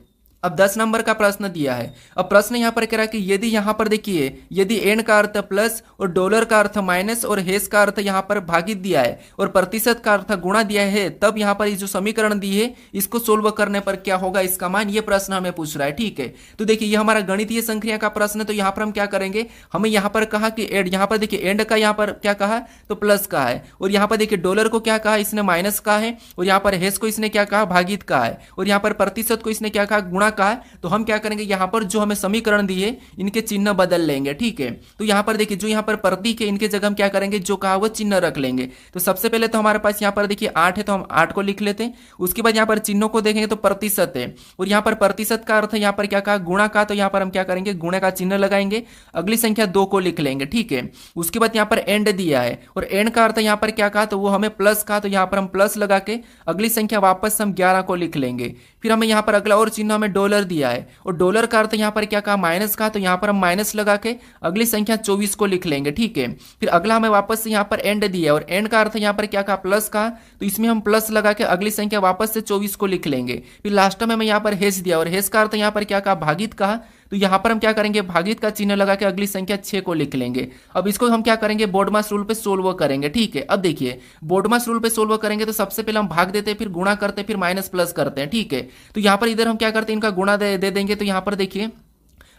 अब 10 नंबर का प्रश्न दिया है। अब प्रश्न यहां पर कह रहा है कि यदि यहां पर देखिए, यदि एन का अर्थ प्लस और डॉलर का अर्थ माइनस और हेस का अर्थ यहां पर भागित दिया है और प्रतिशत का अर्थ गुणा दिया है, तब यहां पर ये जो समीकरण दी है इसको सोल्व करने पर क्या होगा इसका मान, ये प्रश्न हमें पूछ रहा है, ठीक है। तो देखिए ये हमारा गणितीय संख्या का प्रश्न है, तो यहां पर हम क्या करेंगे, हमें यहां पर कहा कि एड, यहां पर देखिए एंड का यहां पर क्या कहा, तो प्लस का है, और यहां पर देखिए डॉलर को क्या कहा, इसने माइनस का है, और यहां पर हेस को इसने क्या कहा, भागित का है, और यहां पर प्रतिशत को इसने क्या कहा, गुणा कहा है, तो हम क्या करेंगे यहाँ पर जो हमें समीकरण दिए इनके चिन्ह बदल लेंगे। ठीक है, तो यहाँ पर देखिए जो यहाँ पर प्रतीक है इनके जगह हम क्या करेंगे, जो कहा वो चिन्ह रख लेंगे। तो सबसे पहले तो हमारे पास यहाँ पर देखिए 8 है, तो हम 8 को लिख लेते हैं। उसके बाद यहाँ पर चिन्हों को देखेंगे तो प्रतिशत है, और यहाँ पर प्रतिशत का अर्थ है यहाँ पर क्या कहा, गुणा का, तो यहाँ पर हम क्या करेंगे, गुणा का चिन्ह लगाएंगे। अगली संख्या 2 को लिख लेंगे। ठीक है, उसके बाद यहाँ पर एंड दिया है, और एंड का अर्थ यहाँ पर क्या कहा, तो वो हमें प्लस का, तो यहाँ पर हम प्लस लगा के अगली संख्या वापस हम 11 को लिख लेंगे। फिर हमें यहाँ पर अगला और चिन्ह हमें डॉलर दिया है, और डॉलर का अर्थ यहाँ पर क्या कहा, माइनस का, तो यहाँ पर हम माइनस लगा के अगली संख्या 24 को लिख लेंगे। ठीक है, फिर अगला हमें वापस से यहाँ पर एंड दिया है, और एंड का अर्थ यहाँ पर क्या कहा, प्लस का, तो इसमें हम प्लस लगा के अगली संख्या वापस से 24 को लिख लेंगे। फिर लास्ट में हमें यहाँ पर हेस दिया, और हेस का अर्थ यहाँ पर क्या कहा, भागित कहा, तो यहाँ पर हम क्या करेंगे, भागित का चिन्ह लगा के अगली संख्या 6 को लिख लेंगे। अब इसको हम क्या करेंगे, बोर्डमास रूल पे सोल्व करेंगे। ठीक है, अब देखिए बोर्डमास रूल पे सोल्व करेंगे तो सबसे पहले हम भाग देते हैं, फिर गुणा करते हैं, फिर माइनस प्लस करते हैं। ठीक है, तो यहाँ पर इधर हम क्या करते हैं, इनका गुणा दे देंगे। तो यहाँ पर देखिए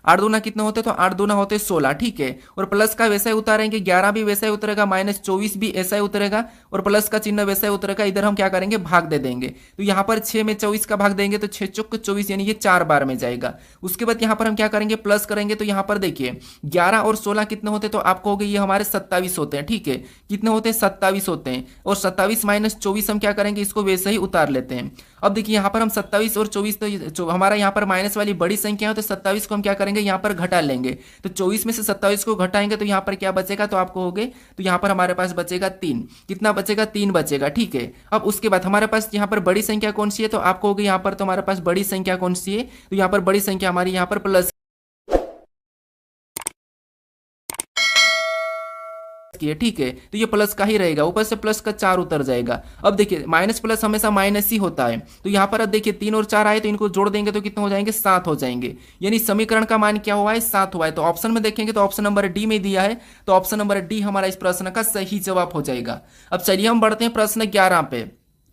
8 दूना कितने होते, तो 8 दूना होते 16। ठीक है, और प्लस का वैसा ही उतारेंगे, 11 भी वैसा ही उतरेगा, माइनस 24 भी ऐसा ही उतरेगा, और प्लस का चिन्ह वैसा ही उतरेगा। इधर हम क्या करेंगे, भाग दे देंगे। तो यहाँ पर 6 में 24 का भाग देंगे तो 6 चौक 24, यानी ये 4 बार में जाएगा। उसके बाद यहाँ पर हम क्या करेंगे, प्लस करेंगे। तो यहाँ पर देखिए 11 और 16 कितने होते, तो आपको हो गए ये हमारे 27 होते हैं। ठीक है, कितने होते हैं, 27 होते हैं, और 27 माइनस 24 हम क्या करेंगे, इसको वैसे ही उतार लेते हैं। अब देखिए यहाँ पर हम 27 और 24, तो हमारा यहाँ पर माइनस वाली बड़ी संख्या है, तो 27 को हम क्या करेंगे, यहाँ पर घटा लेंगे। तो 24 में से 27 को घटाएंगे तो यहाँ पर क्या बचेगा, तो आपको हो गए, तो यहाँ पर हमारे पास बचेगा 3। कितना बचेगा, 3 बचेगा। ठीक है, अब उसके बाद हमारे पास यहाँ पर बड़ी संख्या कौन सी है, तो आपको हो गई यहाँ पर, तो हमारे पास बड़ी संख्या कौन सी है, तो यहाँ पर बड़ी संख्या हमारी यहाँ पर प्लस की है। ठीक है, तो ये प्लस का ही रहेगा, ऊपर से प्लस का 4 उतर जाएगा। अब देखिए माइनस प्लस हमेशा माइनस ही होता है, तो यहाँ पर अब देखिए 3 और 4 आए, तो इनको जोड़ देंगे तो कितने हो जाएंगे, 7 हो जाएंगे। यानी समीकरण का मान क्या हुआ है, 7 हुआ है। तो ऑप्शन में देखेंगे तो ऑप्शन नंबर डी में दिया है, तो ऑप्शन नंबर डी हमारा इस प्रश्न का सही जवाब हो जाएगा। अब चलिए हम बढ़ते हैं प्रश्न 11 पे।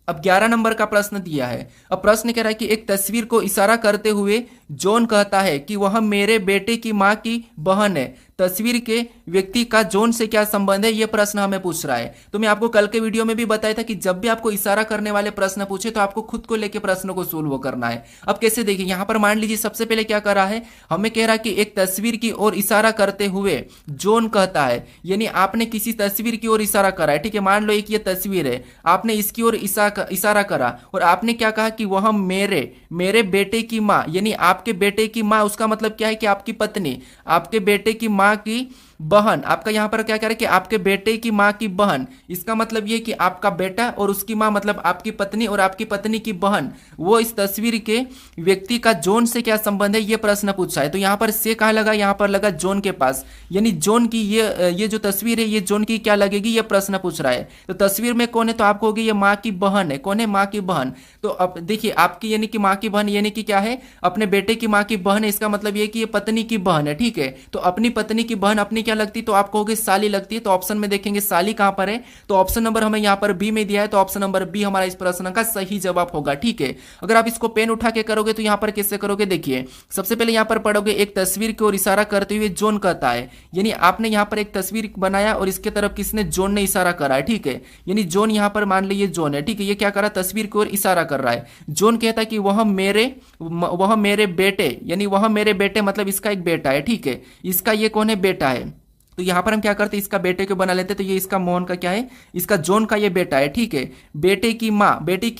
अब 11 नंबर का प्रश्न दिया है। अब प्रश्न कह रहा है कि एक तस्वीर को इशारा करते हुए जॉन कहता है कि वह मेरे बेटे की मां की बहन है। तस्वीर के व्यक्ति का जॉन से क्या संबंध है, यह प्रश्न हमें पूछ रहा है। तो मैं आपको कल के वीडियो में भी बताया था कि जब भी आपको इशारा करने वाले प्रश्न पूछे तो आपको खुद को लेकर प्रश्न को सोल्व करना है। अब कैसे देखिए, यहां पर मान लीजिए सबसे पहले क्या कर रहा है, हमें कह रहा है कि एक तस्वीर की ओर इशारा करते हुए जॉन कहता है, यानी आपने किसी तस्वीर की ओर इशारा करा है। ठीक है, मान लो एक ये तस्वीर है, आपने इसकी ओर इशारा करा और आपने क्या कहा कि वह मेरे बेटे की माँ, यानी आपके बेटे की माँ, उसका मतलब क्या है कि आपकी पत्नी, आपके बेटे की माँ की बहन। आपका यहां पर क्या कह रहा है कि आपके बेटे की माँ की बहन, इसका मतलब ये कि आपका बेटा और उसकी माँ मतलब आपकी पत्नी और आपकी पत्नी की बहन, वो इस तस्वीर के व्यक्ति का जॉन से क्या संबंध है, ये प्रश्न पूछा है। तो यहाँ पर से कहाँ लगा, यहाँ पर लगा जॉन के पास, यानी जॉन की ये जो तस्वीर है ये जॉन की क्या लगेगी, ये प्रश्न पूछ रहा है। तो तस्वीर में कौन है, तो आपको होगी ये माँ की बहन है। कौन है, माँ की बहन। तो अब देखिए आपकी यानी कि माँ की बहन यानी कि क्या है, अपने बेटे की माँ की बहन है, इसका मतलब ये कि ये पत्नी की बहन है। ठीक है, तो अपनी पत्नी की बहन अपनी क्या लगती, तो आपको होगी साली लगती है। तो ऑप्शन में देखेंगे साली कहां पर है, तो ऑप्शन नंबर हमें यहां पर बी में दिया है, तो ऑप्शन नंबर बी हमारा इस प्रश्न का सही जवाब होगा। ठीक है, अगर आप इसको पेन उठा के करोगे तो यहां पर कैसे करोगे, देखिए सबसे पहले यहां पर पढ़ोगे एक तस्वीर की ओर इशारा करते हुए जॉन कहता है, यानी आपने यहां पर एक तस्वीर बनाया और इसके तरफ किसने, जॉन ने इशारा करा है। ठीक है, यानी जॉन यहां पर मान लीजिए जॉन है। ठीक है, ये क्या कर रहा है, तस्वीर की ओर इशारा कर रहा है। जॉन कहता है कि वह मेरे बेटे, यानी वह मेरे बेटे मतलब इसका एक बेटा है। ठीक है, इसका ये कौन है, बेटा है। तो यहां पर हम क्या करते हैं, इसका बेटे को बना लेते, तो ये इसका मोहन का क्या है, इसका जॉन का ये बेटा है। ठीक है, बेटे की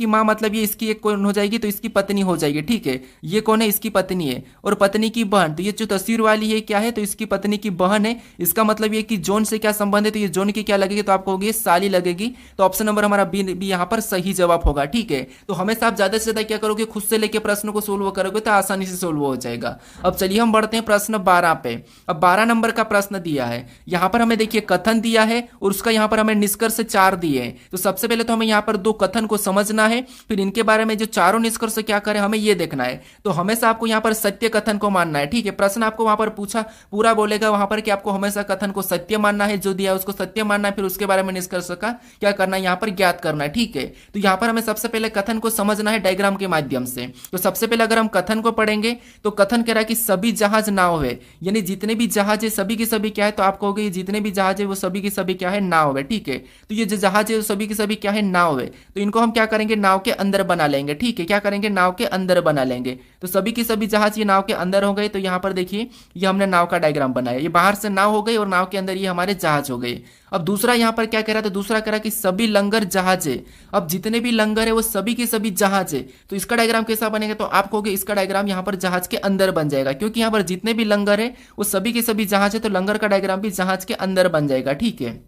माँ मतलब ये इसकी एक कौन हो जाएगी, तो इसकी पत्नी हो जाएगी। ठीक है, ये कौन है, इसकी पत्नी है। और पत्नी की बहन, तो ये जो तस्वीर वाली है क्या है, तो इसकी पत्नी की बहन है। इसका मतलब ये कि जॉन से क्या संबंध है, तो ये जॉन की क्या लगेगी, तो आपको होगी साली लगेगी। तो ऑप्शन नंबर हमारा बी यहाँ पर सही जवाब होगा। ठीक है, तो हमेशा आप ज्यादा से ज्यादा क्या करोगे, खुद से लेकर प्रश्न को सोल्व करोगे तो आसानी से सोल्व हो जाएगा। अब चलिए हम बढ़ते हैं प्रश्न 12 पे। अब 12 नंबर का प्रश्न दिया है, यहां पर हमें देखिए कथन दिया है और उसका यहां पर हमें निष्कर्ष 4 दिए हैं। तो सबसे पहले तो हमें यहां पर 2 कथन को समझना है, फिर इनके बारे में जो चारों निष्कर्ष क्या करें हमें ये देखना है। तो हमेशा आपको यहां पर सत्य कथन को मानना है। ठीक है, प्रश्न आपको वहां पर पूछा पूरा बोलेगा वहां पर कि आपको हमेशा कथन को सत्य मानना है, जो दिया है उसको सत्य मानना है, फिर उसके बारे में निष्कर्ष का क्या करना है, यहां पर ज्ञात करना है। ठीक है, तो यहां पर हमें सबसे पहले कथन को समझना है डायग्राम के माध्यम से। तो सबसे पहले अगर हम कथन को पढ़ेंगे तो कथन कह रहा है कि सभी जहाज नाव है, यानी जितने भी जहाज है सभी की सभी क्या है, तो आपको होगी जितने भी जहाज है वो सभी की सभी क्या है, नाव है। ठीक है, तो ये जो जहाज है वो सभी की सभी क्या है, नाव है। तो इनको हम क्या करेंगे, नाव के अंदर बना लेंगे। ठीक है, क्या करेंगे, नाव के अंदर बना लेंगे। तो सभी की सभी जहाज ये नाव के अंदर हो गए। तो यहाँ पर देखिए ये हमने नाव का डायग्राम बनाया, ये बाहर से नाव हो गई और नाव के अंदर ये हमारे जहाज हो गए। अब दूसरा यहाँ पर क्या कह रहा है, तो दूसरा कह रहा है कि सभी लंगर जहाज है। अब जितने भी लंगर है वो सभी के सभी जहाज है। तो इसका डायग्राम कैसा बनेगा, तो आप कहोगे इसका डायग्राम यहाँ पर जहाज के अंदर बन जाएगा, क्योंकि यहाँ पर जितने भी लंगर है वो सभी के सभी जहाज है, तो लंगर का डायग्राम भी जहाज के अंदर बन जाएगा। ठीक है,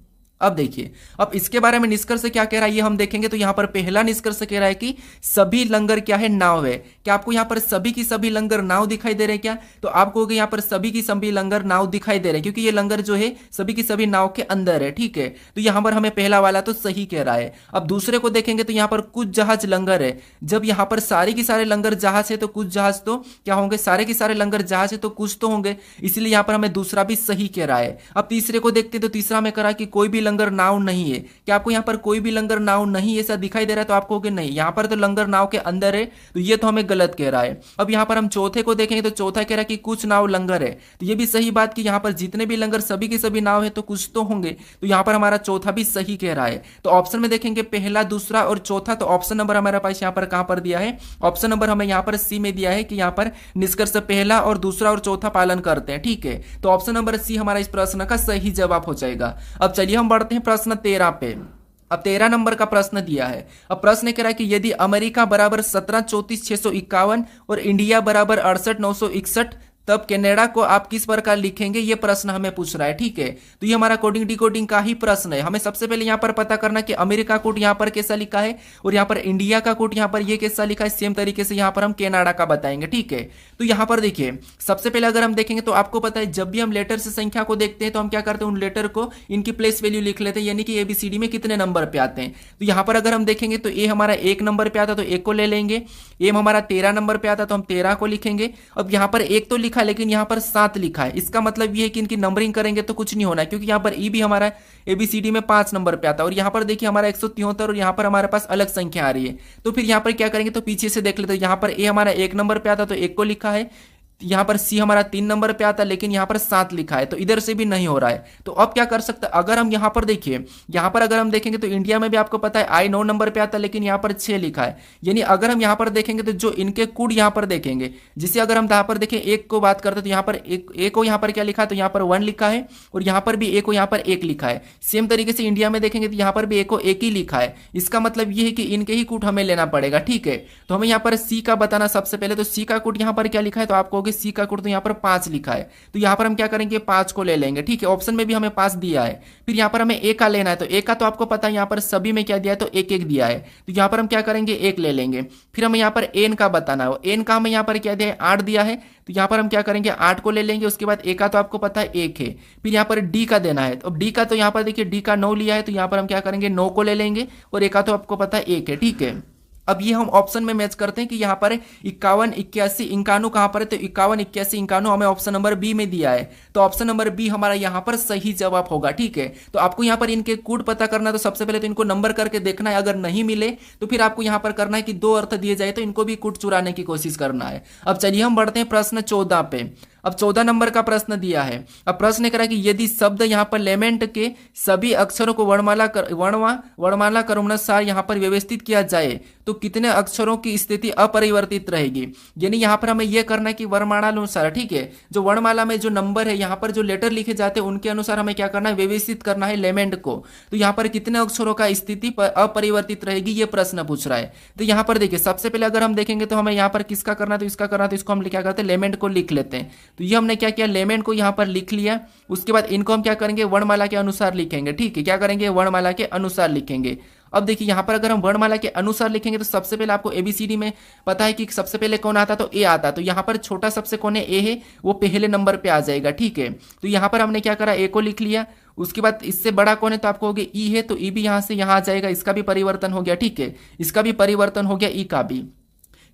अब देखिए अब इसके बारे में निष्कर्ष क्या कह रहा है ये हम देखेंगे। तो यहाँ पर पहला निष्कर्ष कह रहा है कि सभी लंगर क्या है, नाव है। क्या आपको यहाँ पर सभी की सभी लंगर नाव दिखाई दे रहे हैं क्या, तो आप कहोगे यहाँ पर सभी की सभी लंगर नाव दिखाई दे रहे हैं, क्योंकि ये लंगर जो है सभी की सभी नाव के अंदर है। ठीक है, तो यहाँ पर हमें पहला वाला तो सही कह रहा है। अब दूसरे को देखेंगे तो यहाँ पर कुछ जहाज लंगर है। जब यहाँ पर सारे के सारे लंगर जहाज है तो कुछ जहाज तो क्या होंगे, सारे के सारे लंगर जहाज है तो कुछ तो होंगे, इसलिए यहाँ पर हमें दूसरा भी सही कह रहा है। अब तीसरे को देखते तो तीसरा में करा कि कोई भी लंगर नाव नहीं है। क्या आपको यहाँ पर कोई भी लंगर नाव नहीं ऐसा दिखाई दे रहा है, तो आपको नहीं, यहाँ पर तो लंगर नाव के अंदर है, तो ये तो हमें गलत कह रहा है। अब यहाँ पर हम चौथे को देखेंगे तो चौथा कह रहा है कि कुछ नाव लंगर है, तो ये भी सही बात कि यहाँ पर जितने भी लंगर सभी के सभी नाव है तो कुछ तो होंगे, तो यहाँ पर हमारा चौथा भी सही कह रहा है। तो ऑप्शन में देखेंगे पहला, दूसरा और चौथा, तो ऑप्शन नंबर हमारे पास यहाँ पर कहां पर दिया है, ऑप्शन नंबर हमें यहाँ पर सी में दिया है कि यहाँ पर निष्कर्ष पहला और दूसरा और चौथा पालन करते हैं। ठीक है, तो ऑप्शन नंबर सी हमारा इस प्रश्न का सही जवाब हो जाएगा। अब चलिए हम बढ़ते हैं प्रश्न 13 पे। अब 13 नंबर का प्रश्न दिया है। अब प्रश्न कह रहा है कि यदि अमेरिका बराबर 1734,651 और इंडिया बराबर 68,961 तब कनाडा को आप किस प्रकार लिखेंगे, ये प्रश्न हमें पूछ रहा है। ठीक है, तो ये हमारा कोडिंग डिकोडिंग का ही प्रश्न है। हमें सबसे पहले यहाँ पर पता करना कि अमेरिका कोड यहाँ पर कैसा लिखा है और यहाँ पर इंडिया का कोड यहाँ पर ये कैसा लिखा है। सेम तरीके से यहाँ पर हम कनाडा का बताएंगे। ठीक है, तो यहाँ पर देखिए सबसे पहले अगर हम देखेंगे तो आपको पता है जब भी हम लेटर से संख्या को देखते हैं तो हम क्या करते हैं, उन लेटर को इनकी प्लेस वैल्यू लिख लेते हैं, यानी कि एबीसीडी में कितने नंबर पे आते हैं। तो यहाँ पर अगर हम देखेंगे तो ए हमारा 1 नंबर पे आता तो 1 को ले लेंगे, एम हमारा 13 नंबर पे आता तो हम 13 को लिखेंगे। अब यहाँ पर 1 तो लिखा लेकिन यहाँ पर 7 लिखा है, इसका मतलब ये है कि इनकी नंबरिंग करेंगे तो कुछ नहीं होना है, क्योंकि यहाँ पर ई भी हमारा एबीसीडी में 5 नंबर पे आता है और यहाँ पर देखिए हमारा 173 और यहाँ पर हमारे पास अलग संख्या आ रही है। तो फिर यहाँ पर क्या करेंगे, तो पीछे से देख लेते हैं। यहाँ पर ए हमारा 1 नंबर पे आता तो 1 को लिखा है, यहाँ पर सी हमारा 3 नंबर पे आता लेकिन यहाँ पर 7 लिखा है, तो इधर से भी नहीं हो रहा है। तो अब क्या कर सकते हैं, अगर हम यहाँ पर देखिए, यहाँ पर अगर हम देखेंगे तो इंडिया में भी आपको पता है आई 9 नंबर पे आता लेकिन यहाँ पर 6 लिखा है। यानी अगर हम यहाँ पर देखेंगे तो जो इनके कोड यहाँ पर देखेंगे, जिसे अगर हम यहाँ पर देखें एक को बात करते तो यहाँ पर एक को यहाँ पर क्या लिखा है, तो यहाँ पर 1 लिखा है और यहाँ पर भी एक को यहाँ पर 1 लिखा है। सेम तरीके से इंडिया में देखेंगे तो यहाँ पर भी एक को 1 ही लिखा है। इसका मतलब ये है कि इनके ही कोड हमें लेना पड़ेगा। ठीक है, तो हमें यहाँ पर सी का बताना सबसे पहले, तो सी का कोड यहाँ पर क्या लिखा है, तो आप कहोगे सी का कोड तो यहाँ पर 5 लिखा है, तो यहाँ पर हम क्या करेंगे 5 को ले लेंगे। ठीक है, ऑप्शन में भी हमें 5 दिया है। फिर यहाँ पर हमें ए का लेना है, तो ए का तो आपको पता है यहाँ पर सभी में क्या दिया है, तो 1-1 दिया है, तो यहाँ पर हम क्या करेंगे 1 ले लेंगे। फिर हमें यहाँ पर एन का बताना है, एन का हमें यहाँ पर क्या दिया है 8 दिया है, तो यहाँ पर हम क्या करेंगे 8 को ले लेंगे। उसके बाद ए का तो आपको पता है 1 है। फिर यहाँ पर डी का देना है, तो डी का तो यहाँ पर देखिए डी का 9 लिया है, तो यहाँ पर हम क्या करेंगे 9 को ले लेंगे और ए का तो आपको पता है 1 है। ठीक है, अब ये हम ऑप्शन में मैच करते हैं कि यहाँ पर 51, 81, 91 कहाँ पर है, तो 51, 81, 91 हमें ऑप्शन नंबर बी में दिया है, तो ऑप्शन नंबर बी हमारा यहाँ पर सही जवाब होगा। ठीक है, तो आपको यहाँ पर इनके कोड पता करना है, तो सबसे पहले तो इनको नंबर करके देखना है, अगर नहीं मिले तो फिर आपको यहाँ पर करना है कि 2 अर्थ दिए जाए तो इनको भी कोड चुराने की कोशिश करना है। अब चलिए हम बढ़ते हैं प्रश्न 14 पे। अब 14 नंबर का प्रश्न दिया है। अब प्रश्न करा कि यदि शब्द यहाँ पर लेमेंट के सभी अक्षरों को वर्णमाला क्रमानुसार यहाँ पर व्यवस्थित किया जाए तो कितने अक्षरों की स्थिति अपरिवर्तित रहेगी। यानी यहाँ पर हमें यह करना है कि वर्णमाला अनुसार, ठीक है, जो वर्णमाला में जो नंबर है यहाँ पर जो लेटर लिखे जाते हैं उनके अनुसार हमें क्या करना है, व्यवस्थित करना है लेमेंट को। तो यहाँ पर कितने अक्षरों का स्थिति अपरिवर्तित रहेगी ये प्रश्न पूछ रहा है। तो यहाँ पर देखिए सबसे पहले अगर हम देखेंगे तो हमें यहाँ पर किसका करना है, तो इसका करना है, तो इसको हम क्या करते हैं लेमेंट को लिख लेते हैं। तो ये हमने क्या किया, लेमेंट को यहाँ पर लिख लिया। उसके बाद इनको हम क्या करेंगे, वर्णमाला के अनुसार लिखेंगे। ठीक है, क्या करेंगे, वर्णमाला के अनुसार लिखेंगे। अब देखिए यहाँ पर अगर हम वर्णमाला के अनुसार लिखेंगे तो सबसे पहले आपको एबीसीडी में पता है कि सबसे पहले कौन आता है, तो ए आता है। तो यहाँ पर छोटा सबसे कौन है, ए है, वो पहले नंबर पे आ जाएगा। ठीक है, तो यहाँ पर हमने क्या करा, ए को लिख लिया। उसके बाद इससे बड़ा कौन है, तो आपको हो गया ई है, तो ई भी यहाँ से यहाँ आ जाएगा, इसका भी परिवर्तन हो गया। ठीक है, इसका भी परिवर्तन हो गया, ई का भी।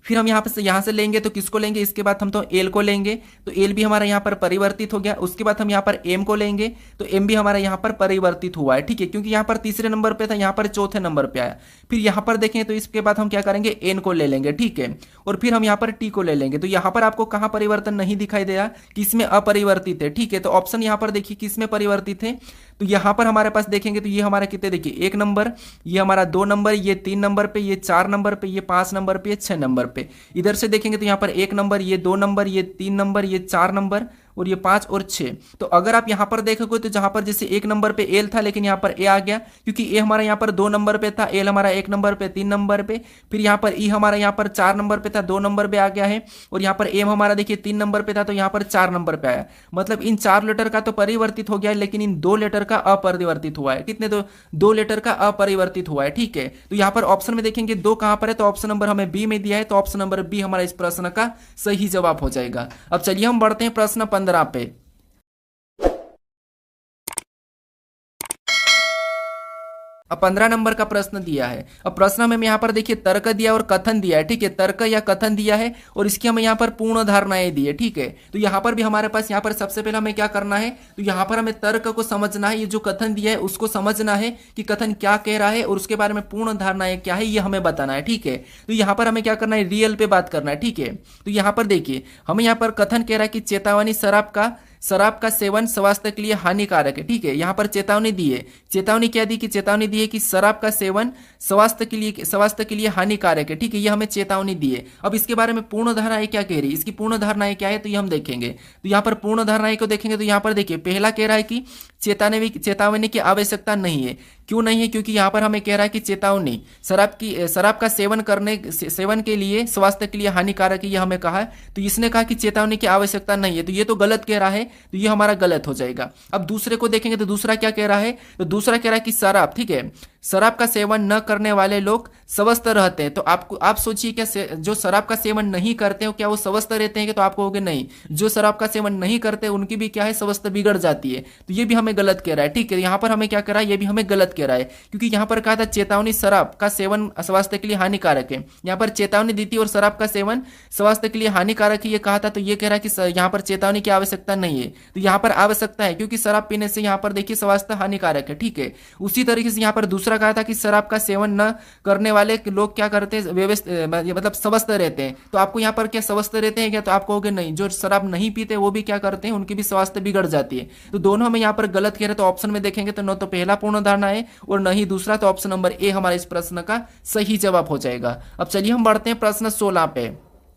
फिर हम यहाँ से लेंगे तो किसको लेंगे, इसके बाद हम तो एल को लेंगे, तो एल भी हमारा यहाँ पर परिवर्तित हो गया। उसके बाद हम यहाँ पर एम को लेंगे, तो एम भी हमारा यहाँ पर परिवर्तित हुआ है। ठीक है, क्योंकि यहाँ पर तीसरे नंबर पे था, यहाँ पर चौथे नंबर पे आया। फिर यहाँ पर देखें तो इसके बाद हम क्या करेंगे, एन को ले लेंगे। ठीक है, और फिर हम यहाँ पर टी को ले लेंगे। तो यहाँ पर आपको कहाँ परिवर्तन नहीं दिखाई दे रहा, किसमें अपरिवर्तित है। ठीक है, तो ऑप्शन यहाँ पर देखिए किसमें परिवर्तित है, तो यहाँ पर हमारे पास देखेंगे तो ये हमारा कितने, देखिए 1 नंबर, ये हमारा 2 नंबर, ये 3 नंबर पे, ये 4 नंबर पे, ये 5 नंबर पे, ये 6 नंबर पे। इधर से देखेंगे तो यहाँ पर 1 नंबर, ये 2 नंबर, ये 3 नंबर, ये 4 नंबर और ये 5 और 6। तो अगर आप यहाँ पर देखोगे तो जहां पर जैसे 1 नंबर पे एल था लेकिन यहाँ पर ए आ गया, क्योंकि ए हमारा यहाँ पर 2 नंबर पे था, एल हमारा 1 नंबर पे 3 नंबर पे, फिर यहाँ पर ई हमारा यहाँ पर 4 नंबर पे था, 2 नंबर पे आ गया है, और यहाँ पर एम हमारा देखिए 3 नंबर पे था तो यहाँ पर 4 नंबर पे आया। मतलब इन 4 लेटर का तो परिवर्तित हो गया है लेकिन इन 2 लेटर का अपरिवर्तित हुआ है। कितने? 2 लेटर का अपरिवर्तित हुआ है। ठीक है, तो यहाँ पर ऑप्शन में देखेंगे 2 कहां पर है, तो ऑप्शन नंबर हमें बी में दिया है, तो ऑप्शन नंबर बी हमारा इस प्रश्न का सही जवाब हो जाएगा। अब चलिए हम बढ़ते हैं प्रश्न 15 पे। अब 15 नंबर का प्रश्न दिया है। अब प्रश्न में यहाँ पर देखिए तर्क दिया और कथन दिया है। ठीक है, तर्क या कथन दिया है और इसकी हमें यहाँ पर पूर्ण धारणाएं दी है। ठीक है, तो यहाँ पर भी हमारे पास यहाँ पर सबसे पहले हमें क्या करना है, तो यहाँ पर हमें तर्क को समझना है, ये जो कथन दिया है उसको समझना है कि कथन क्या कह रहा है और उसके बारे में पूर्ण धारणाएं क्या है ये हमें बताना है। ठीक है, तो यहाँ पर हमें क्या करना है, रियल पे बात करना है। ठीक है, तो यहाँ पर देखिए हमें यहाँ पर कथन कह रहा है कि चेतावनी, शराब का सेवन स्वास्थ्य के लिए हानिकारक है। ठीक है, यहाँ पर चेतावनी दी है। चेतावनी क्या दी? कि चेतावनी दी है कि शराब का सेवन स्वास्थ्य के लिए हानिकारक है। ठीक है, ये हमें चेतावनी दी है। अब इसके बारे में पूर्ण धारणाएं क्या कह रही है, इसकी पूर्ण धारणाएं क्या है तो ये हम देखेंगे। तो यहाँ पर पूर्ण धारणाएं को देखेंगे तो यहाँ पर देखिए पहला कह रहा है कि चेतावनी की आवश्यकता नहीं है। क्यों नहीं है? क्योंकि यहाँ पर हमें कह रहा है कि चेतावनी शराब का सेवन के लिए स्वास्थ्य के लिए हानिकारक है, ये हमें कहा है। तो इसने कहा कि चेतावनी की आवश्यकता नहीं है, तो ये तो गलत कह रहा है, तो ये हमारा गलत हो जाएगा। अब दूसरे को देखेंगे तो दूसरा क्या कह रहा है, तो दूसरा कह रहा है कि शराब, ठीक है, शराब का सेवन न करने वाले लोग स्वस्थ रहते हैं। तो आप सोचिए क्या जो शराब का सेवन नहीं करते हो क्या वो स्वस्थ रहते हैं? तो आप कहोगे नहीं, जो शराब का सेवन नहीं करते उनकी भी क्या है, स्वास्थ्य बिगड़ जाती है। तो ये भी हमें गलत कह रहा है। ठीक है, यहाँ पर हमें क्या कह रहा है, ये भी हमें गलत कह रहा है, क्योंकि यहाँ पर कहा था चेतावनी शराब का सेवन स्वास्थ्य के लिए हानिकारक है। यहाँ पर चेतावनी दी थी और शराब का सेवन स्वास्थ्य के लिए हानिकारक है ये कहा था, तो ये कह रहा है कि यहाँ पर चेतावनी की आवश्यकता नहीं है। तो यहाँ पर आवश्यकता है क्योंकि शराब पीने से यहाँ पर देखिए स्वास्थ्य हानिकारक है। ठीक है, उसी तरीके से यहाँ पर दूसरा कहा था कि शराब का सेवन न करने वाले लोग क्या करते हैं, मतलब स्वस्थ रहते हैं। तो आपको यहाँ पर क्या स्वस्थ रहते हैं क्या? तो आप कहोगे नहीं, जो शराब नहीं पीते वो भी क्या करते हैं, उनकी भी स्वास्थ्य बिगड़ जाती है। तो दोनों हमें यहाँ पर गलत कह रहे हैं। तो ऑप्शन में देखेंगे तो न तो पहला पूर्ण धारणा है और न ही दूसरा, तो ऑप्शन नंबर ए हमारे इस प्रश्न का सही जवाब हो जाएगा। अब चलिए हम बढ़ते हैं प्रश्न 16 पे।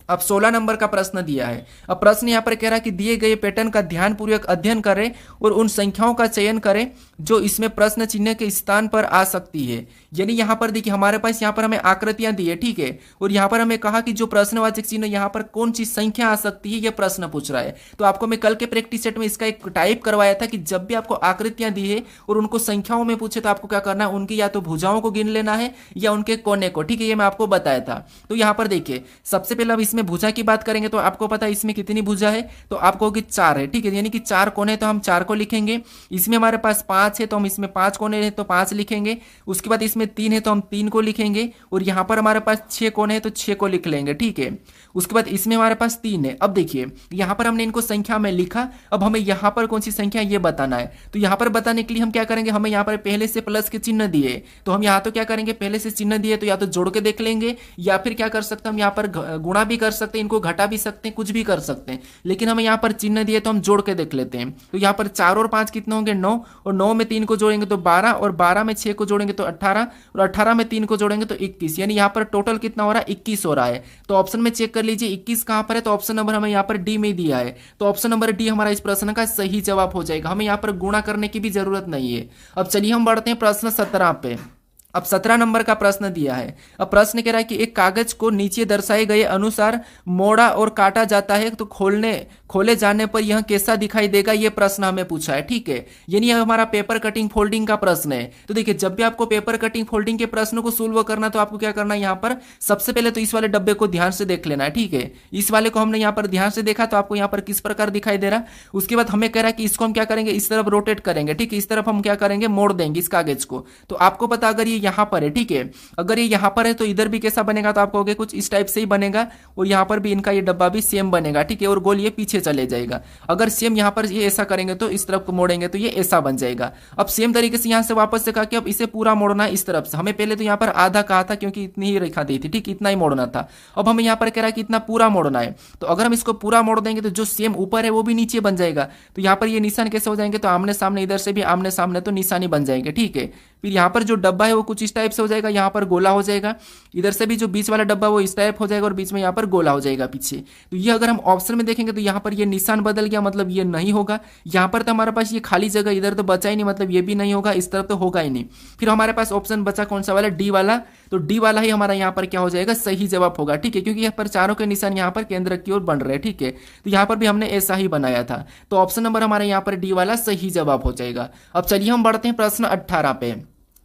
अब 16 नंबर का प्रश्न दिया है। अब प्रश्न यहाँ पर कह रहा है कि दिए गए पैटर्न का ध्यानपूर्वक अध्ययन करें और उन संख्याओं का चयन करें जो इसमें प्रश्न चिन्ह के स्थान पर आ सकती है। यानी यहाँ पर देखिए हमारे पास यहाँ पर हमें आकृतियां दी है। ठीक है, और यहाँ पर हमें कहा कि जो प्रश्नवाचक चिन्ह यहाँ पर कौन सी संख्या आ सकती है, यह प्रश्न पूछ रहा है। तो आपको मैं कल के प्रैक्टिस सेट में इसका एक टाइप करवाया था कि जब भी आपको आकृतियां दी है और उनको संख्याओं में पूछे तो आपको क्या करना है, उनकी या तो भुजाओं को गिन लेना है या उनके कोने को। ठीक है, ये मैं आपको बताया था। तो यहाँ पर देखिए सबसे पहले इसमें भुजा की बात करेंगे तो आपको पता है इसमें कितनी भुजा है, तो आपको कि 4 है। ठीक है, यानी कि 4 कोने, तो हम 4 को लिखेंगे। इसमें हमारे पास 5 है तो हम इसमें 5 कोने हैं तो 5 लिखेंगे। उसके बाद इसमें 3 है तो हम 3 को लिखेंगे, और यहाँ पर हमारे पास 6 कोने हैं तो 6 को लिख लेंगे। ठीक है, उसके बाद इसमें हमारे पास 3 है। अब देखिए यहाँ पर हमने इनको संख्या में लिखा, अब हमें यहाँ पर कौन सी संख्या ये बताना है। तो यहाँ पर बताने के लिए हम क्या करेंगे, हमें यहाँ पर पहले से प्लस के चिन्ह दिए, तो हम यहाँ तो क्या करेंगे, पहले से चिन्ह दिए तो या तो जोड़ के देख लेंगे या फिर क्या कर सकते हैं, हम यहाँ पर गुणा भी कर सकते हैं, इनको घटा भी सकते हैं, कुछ भी कर सकते हैं। लेकिन हमें यहाँ पर चिन्ह दिए तो हम जोड़ के देख लेते हैं। तो यहाँ पर 4 और 5 कितने होंगे, 9, और 9 में 3 को जोड़ेंगे तो 12, और 12 में 6 को जोड़ेंगे तो 18, और 18 में 3 को जोड़ेंगे तो 21। यानी यहाँ पर टोटल कितना हो रहा है, 21 हो रहा है। तो ऑप्शन में चेक कर लीजिए 21 कहां पर है, तो ऑप्शन नंबर हमें यहाँ पर डी में दिया है। तो ऑप्शन नंबर डी हमारा इस प्रश्न का सही जवाब हो जाएगा। हमें यहाँ पर गुणा करने की भी जरूरत नहीं है। अब चलिए हम बढ़ते हैं प्रश्न 17 पे। अब 17 नंबर का प्रश्न दिया है। अब प्रश्न कह रहा है कि एक कागज को नीचे दर्शाए गए अनुसार मोड़ा और काटा जाता है तो खोले जाने पर यह कैसा दिखाई देगा, यह प्रश्न हमें पूछा है। ठीक है, यानी यह हमारा पेपर कटिंग फोल्डिंग का प्रश्न है। तो देखिए जब भी आपको पेपर कटिंग फोल्डिंग के प्रश्न को सोल्व करना तो आपको क्या करना है, यहाँ पर सबसे पहले तो इस वाले डब्बे को ध्यान से देख लेना है। ठीक है, इस वाले को हमने यहाँ पर ध्यान से देखा तो आपको यहाँ पर किस प्रकार दिखाई दे रहा। उसके बाद हमें कह रहा है कि इसको हम क्या करेंगे, इस तरफ रोटेट करेंगे। ठीक है, इस तरफ हम क्या करेंगे, मोड़ देंगे इस कागज को। तो आपको पता अगर ये यहाँ पर है, ठीक है, अगर ये यहाँ पर है तो इधर भी कैसा बनेगा, तो आपको कहोगे कुछ इस टाइप से ही बनेगा, और यहाँ पर भी इनका ये डब्बा भी सेम बनेगा। ठीक है, और गोल ये पीछे चले जाएगा। अगर सेम यहाँ पर ये ऐसा करेंगे तो इस तरफ को मोड़ेंगे तो ये ऐसा बन जाएगा। अब सेम तरीके से यहाँ से वापस से कहा कि अब इसे पूरा मोड़ना है इस तरफ से। हमें पहले तो यहाँ पर आधा कहा था क्योंकि इतनी ही रेखा दी थी, ठीक, इतना ही मोड़ना था। अब हमें यहाँ पर कह रहा है कि इतना पूरा मोड़ना है, तो अगर हम इसको पूरा मोड़ देंगे तो जो सेम ऊपर है वो भी नीचे बन जाएगा। तो यहाँ पर ये निशान कैसे हो जाएंगे, तो आमने सामने, इधर से भी आमने सामने तो निशानी बन जाएंगे। ठीक है, फिर यहाँ पर जो डब्बा है वो कुछ इस टाइप से हो जाएगा, यहाँ पर गोला हो जाएगा। इधर से भी जो बीच वाला डब्बा वो इस टाइप हो जाएगा और बीच में यहाँ पर गोला हो जाएगा पीछे। तो ये अगर हम ऑप्शन में देखेंगे तो यहाँ पर ये निशान बदल गया, मतलब ये नहीं होगा। यहाँ पर तो हमारे पास ये खाली जगह, इधर तो बचा ही नहीं, मतलब ये भी नहीं होगा, इस तरफ तो होगा ही नहीं। फिर हमारे पास ऑप्शन बचा कौन सा वाला, डी वाला। तो डी वाला ही हमारा यहाँ पर क्या हो जाएगा, सही जवाब होगा। ठीक है, क्योंकि यहाँ पर चारों के निशान यहाँ पर केंद्र की ओर बन रहे हैं। ठीक है, तो यहाँ पर भी हमने ऐसा ही बनाया था। तो ऑप्शन नंबर हमारे यहाँ पर डी वाला सही जवाब हो जाएगा। अब चलिए हम बढ़ते हैं प्रश्न 18 पे।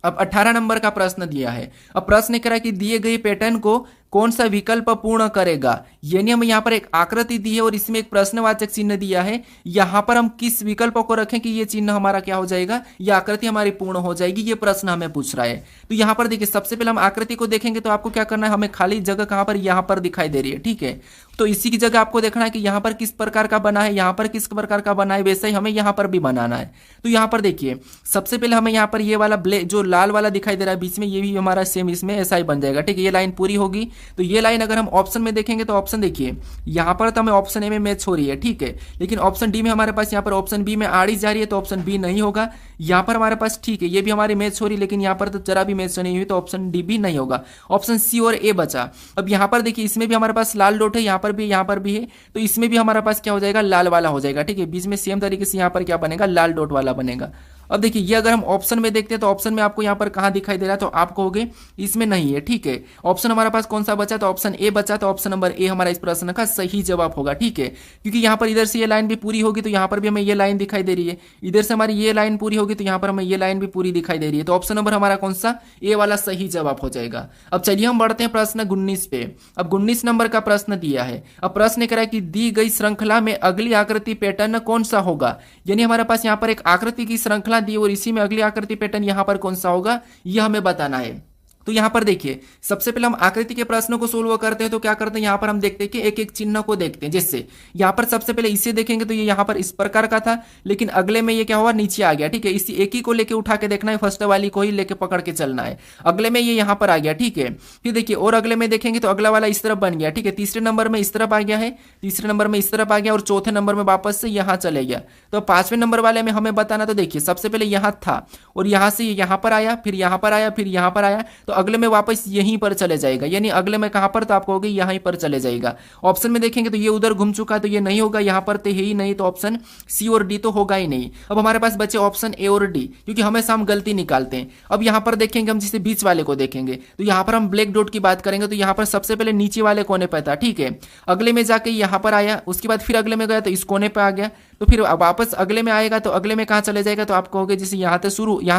अब 18 नंबर का प्रश्न दिया है। अब प्रश्न कह रहा है कि दिए गए पैटर्न को कौन सा विकल्प पूर्ण करेगा। यानी हमें यहाँ पर एक आकृति दी है और इसमें एक प्रश्नवाचक चिन्ह दिया है। यहाँ पर हम किस विकल्प को रखें कि ये चिन्ह हमारा क्या हो जाएगा, ये आकृति हमारी पूर्ण हो जाएगी, ये प्रश्न हमें पूछ रहा है। तो यहाँ पर देखिए, सबसे पहले हम आकृति को देखेंगे तो आपको क्या करना है, हमें खाली जगह कहाँ पर, यहाँ पर दिखाई दे रही है। ठीक है, तो इसी की जगह आपको देखना है कि यहाँ पर किस प्रकार का बना है, यहाँ पर किस प्रकार का बना है, वैसे ही हमें यहाँ पर भी बनाना है। तो यहाँ पर देखिए, सबसे पहले हमें यहाँ पर ये वाला जो लाल वाला दिखाई दे रहा है बीच में, ये भी हमारा सेम इसमें ऐसा ही बन जाएगा। ठीक है, ये लाइन पूरी होगी। तो ये लाइन अगर हम ऑप्शन में देखेंगे तो ऑप्शन देखिए, यहाँ पर तो हमें ऑप्शन ए में मैच हो रही है। ठीक है, लेकिन ऑप्शन डी में हमारे पास यहाँ पर ऑप्शन बी में आड़ी जा रही है, तो ऑप्शन बी नहीं होगा। यहाँ पर हमारे पास ठीक है, ये भी हमारी मैच हो रही है, लेकिन यहाँ पर तो जरा भी मैच नहीं हुई, तो ऑप्शन डी भी नहीं होगा। ऑप्शन सी और ए बचा। अब यहाँ पर देखिए, इसमें भी हमारे पास लाल डॉट है, यहाँ पर भी है, तो इसमें भी हमारे पास क्या हो जाएगा, लाल वाला हो जाएगा। ठीक है, बीच में सेम तरीके से यहाँ पर क्या बनेगा, लाल डॉट वाला बनेगा। अब देखिए, ये अगर हम ऑप्शन में देखते हैं तो ऑप्शन में आपको यहाँ पर कहाँ दिखाई दे रहा है, तो आप कहोगे इसमें नहीं है। ठीक है, ऑप्शन हमारे पास कौन सा बचा, तो ऑप्शन ए बचा। तो ऑप्शन नंबर ए हमारा इस प्रश्न का सही जवाब होगा। ठीक है, क्योंकि यहाँ पर इधर से ये लाइन भी पूरी होगी तो यहाँ पर भी हमें ये लाइन दिखाई दे रही है, इधर से हमारी ये लाइन पूरी होगी तो यहाँ पर हमें ये लाइन भी पूरी दिखाई दे रही है। तो ऑप्शन नंबर हमारा कौन सा, ए वाला सही जवाब हो जाएगा। अब चलिए हम बढ़ते हैं प्रश्न 19 पे। अब 19 नंबर का प्रश्न दिया है। अब प्रश्न कह रहा है कि दी गई श्रृंखला में अगली आकृति पैटर्न कौन सा होगा। यानी हमारे पास यहाँ पर एक आकृति की श्रृंखला दी और इसी में अगली आकृति पैटर्न यहाँ पर कौन सा होगा, यह हमें बताना है। तो यहाँ पर देखिए, सबसे पहले हम आकृति के प्रश्नों को सोल्व करते हैं। तो क्या करते हैं, यहाँ पर हम देखते हैं कि एक एक चिन्ह को देखते हैं। जैसे यहाँ पर सबसे पहले इसे देखेंगे तो ये यहाँ पर इस प्रकार का था, लेकिन अगले में ये क्या हुआ, नीचे आ गया। ठीक है, इसी एक ही को लेके उठा के देखना है, फर्स्ट वाली को ही लेके पकड़ के चलना है। अगले में ये यहाँ पर आ गया। ठीक है, फिर देखिए और अगले में देखेंगे तो अगला वाला इस तरफ बन गया। ठीक है, तीसरे नंबर में इस तरफ आ गया है, तीसरे नंबर में इस तरफ आ गया और चौथे नंबर में वापस से यहाँ चले गया। तो पांचवें नंबर वाले में हमें बताना, तो देखिए सबसे पहले यहाँ था और यहाँ से यहाँ पर आया, फिर यहाँ पर आया, फिर यहाँ पर आया, तो अगले में वापस यहीं पर चले जाएगा। यानी अगले में कहां पर, तो आपको होगी यहीं पर चले जाएगा। ऑप्शन में देखेंगे तो ये उधर घूम चुका है, तो ये नहीं होगा, यहां पर तो है ही नहीं, तो ऑप्शन सी और डी तो होगा ही नहीं। अब हमारे पास बचे ऑप्शन ए और डी, क्योंकि हमेशा हम गलती निकालते हैं। अब यहां पर देखेंगे हम, जिसे बीच वाले को देखेंगे तो यहां पर हम ब्लैक डॉट की बात करेंगे, तो यहां पर सबसे पहले नीचे वाले कोने पर था। ठीक है, अगले में जाके यहां पर आया, उसके बाद फिर अगले में गया तो इस कोने पर आ गया, तो फिर वापस अगले में आएगा तो अगले में कहां चले जाएगा, तो आप कहोगे जैसे यहाँ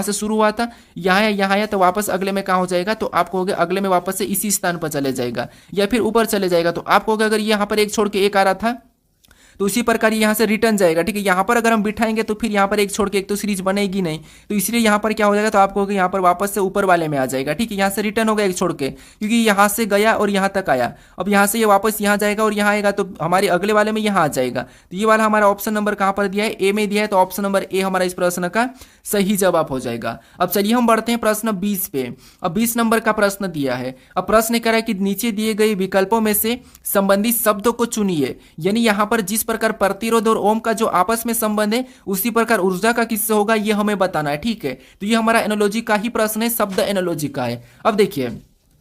से शुरू हुआ था, यहाँ आया, तो वापस अगले में कहां हो जाएगा, तो आप कहोगे अगले में वापस से इसी स्थान पर चले जाएगा या फिर ऊपर चले जाएगा। तो आप कहोगे अगर यहाँ पर एक छोड़ के एक आ रहा था तो उसी प्रकार यहाँ से रिटर्न जाएगा। ठीक है, यहाँ पर अगर हम बिठाएंगे तो फिर यहाँ पर एक छोड़ के एक तो सीरीज बनेगी नहीं, तो इसलिए यहाँ पर क्या हो जाएगा, तो आप कहोगे यहाँ पर वापस से ऊपर वाले में आ जाएगा। ठीक है, यहाँ से रिटर्न होगा एक छोड़ के, क्योंकि यहाँ से गया और यहाँ तक आया। अब यहाँ से ये वापस यहाँ जाएगा और यहाँ आएगा, तो हमारे अगले वाले में यहाँ आ जाएगा। तो ये वाला हमारा ऑप्शन नंबर कहाँ पर दिया है, ए में दिया है, तो ऑप्शन नंबर ए हमारा इस प्रश्न का सही जवाब हो जाएगा। अब चलिए हम बढ़ते हैं प्रश्न 20 पे। अब 20 नंबर का प्रश्न दिया है। अब प्रश्न कह रहा है कि नीचे दिए गए विकल्पों में से संबंधित शब्दों को चुनिए। यानी यहाँ पर जिस प्रकार प्रतिरोध और ओम का जो आपस में संबंध है, उसी प्रकार ऊर्जा का किससे होगा, ये हमें बताना है। ठीक है, तो ये हमारा एनालॉजी का ही प्रश्न है, शब्द एनालॉजी का है। अब देखिए,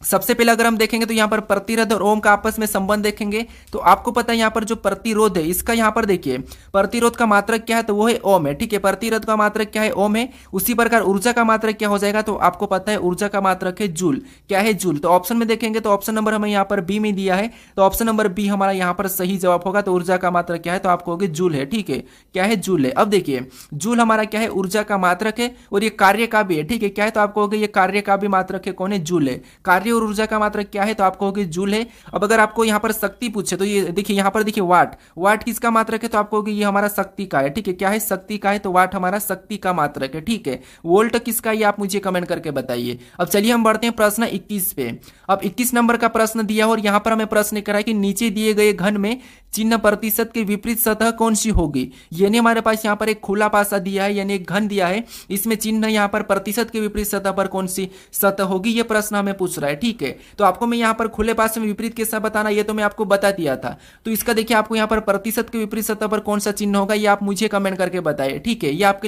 सबसे पहले अगर हम देखेंगे तो यहाँ पर प्रतिरोध और ओम का आपस में संबंध देखेंगे, तो आपको पता है यहाँ पर जो प्रतिरोध है, इसका यहाँ पर देखिए प्रतिरोध का मात्रक क्या है, तो वो है ओम है। ठीक है, प्रतिरोध का मात्रक क्या है, ओम है। उसी प्रकार ऊर्जा का मात्रक क्या हो जाएगा, तो आपको पता है ऊर्जा का मात्रक है जूल। क्या है, जूल। तो ऑप्शन में देखेंगे तो ऑप्शन नंबर हमें यहाँ पर बी में दिया है, तो ऑप्शन नंबर बी हमारा यहाँ पर सही जवाब होगा। तो ऊर्जा का मात्रक क्या है, तो आप कहोगे जूल है। ठीक है, क्या है, जूल है। अब देखिए, जूल हमारा क्या है, ऊर्जा का मात्रक है और ये कार्य का भी है। ठीक है, क्या है, तो आप कहोगे ये कार्य का भी मात्रक है, कौन है, जूल है। कार्य और ऊर्जा का मात्रक क्या है, तो आप कहोगे जूल है। अब अगर आपको यहाँ पर शक्ति पूछे तो ये देखिए, यहाँ पर देखिए वाट किसका मात्रक है, तो आप कहोगे ये हमारा शक्ति का है। ठीक है, क्या है, शक्ति का है, तो वाट हमारा शक्ति का मात्रक है। ठीक है, वोल्ट किसका, ये आप मुझे कमेंट करके बताइए। अब चलिए हम बढ़ते हैं प्रश्न 21 पे। अब 21 नंबर का प्रश्न दिया और यहाँ पर हमें प्रश्न करा है कि नीचे दिए गए घन में चिन्ह प्रतिशत के विपरीत सतह कौन सी होगी। यानी हमारे पास यहाँ पर एक खुला पासा दिया है, यानी एक घन दिया है, इसमें चिन्ह यहाँ पर प्रतिशत के विपरीत सतह पर कौन सी सतह होगी, ये प्रश्न हमें पूछ रहा है। ठीक है, तो आपको मैं यहाँ पर खुले पास में विपरीत के साथ बताना, ये तो मैं आपको बता दिया था। तो इसका देखिए, आपको यहाँ पर प्रतिशत के विपरीत सतह पर कौन सा चिन्ह होगा, ये आप मुझे कमेंट करके बताइए। ठीक है, ये आपके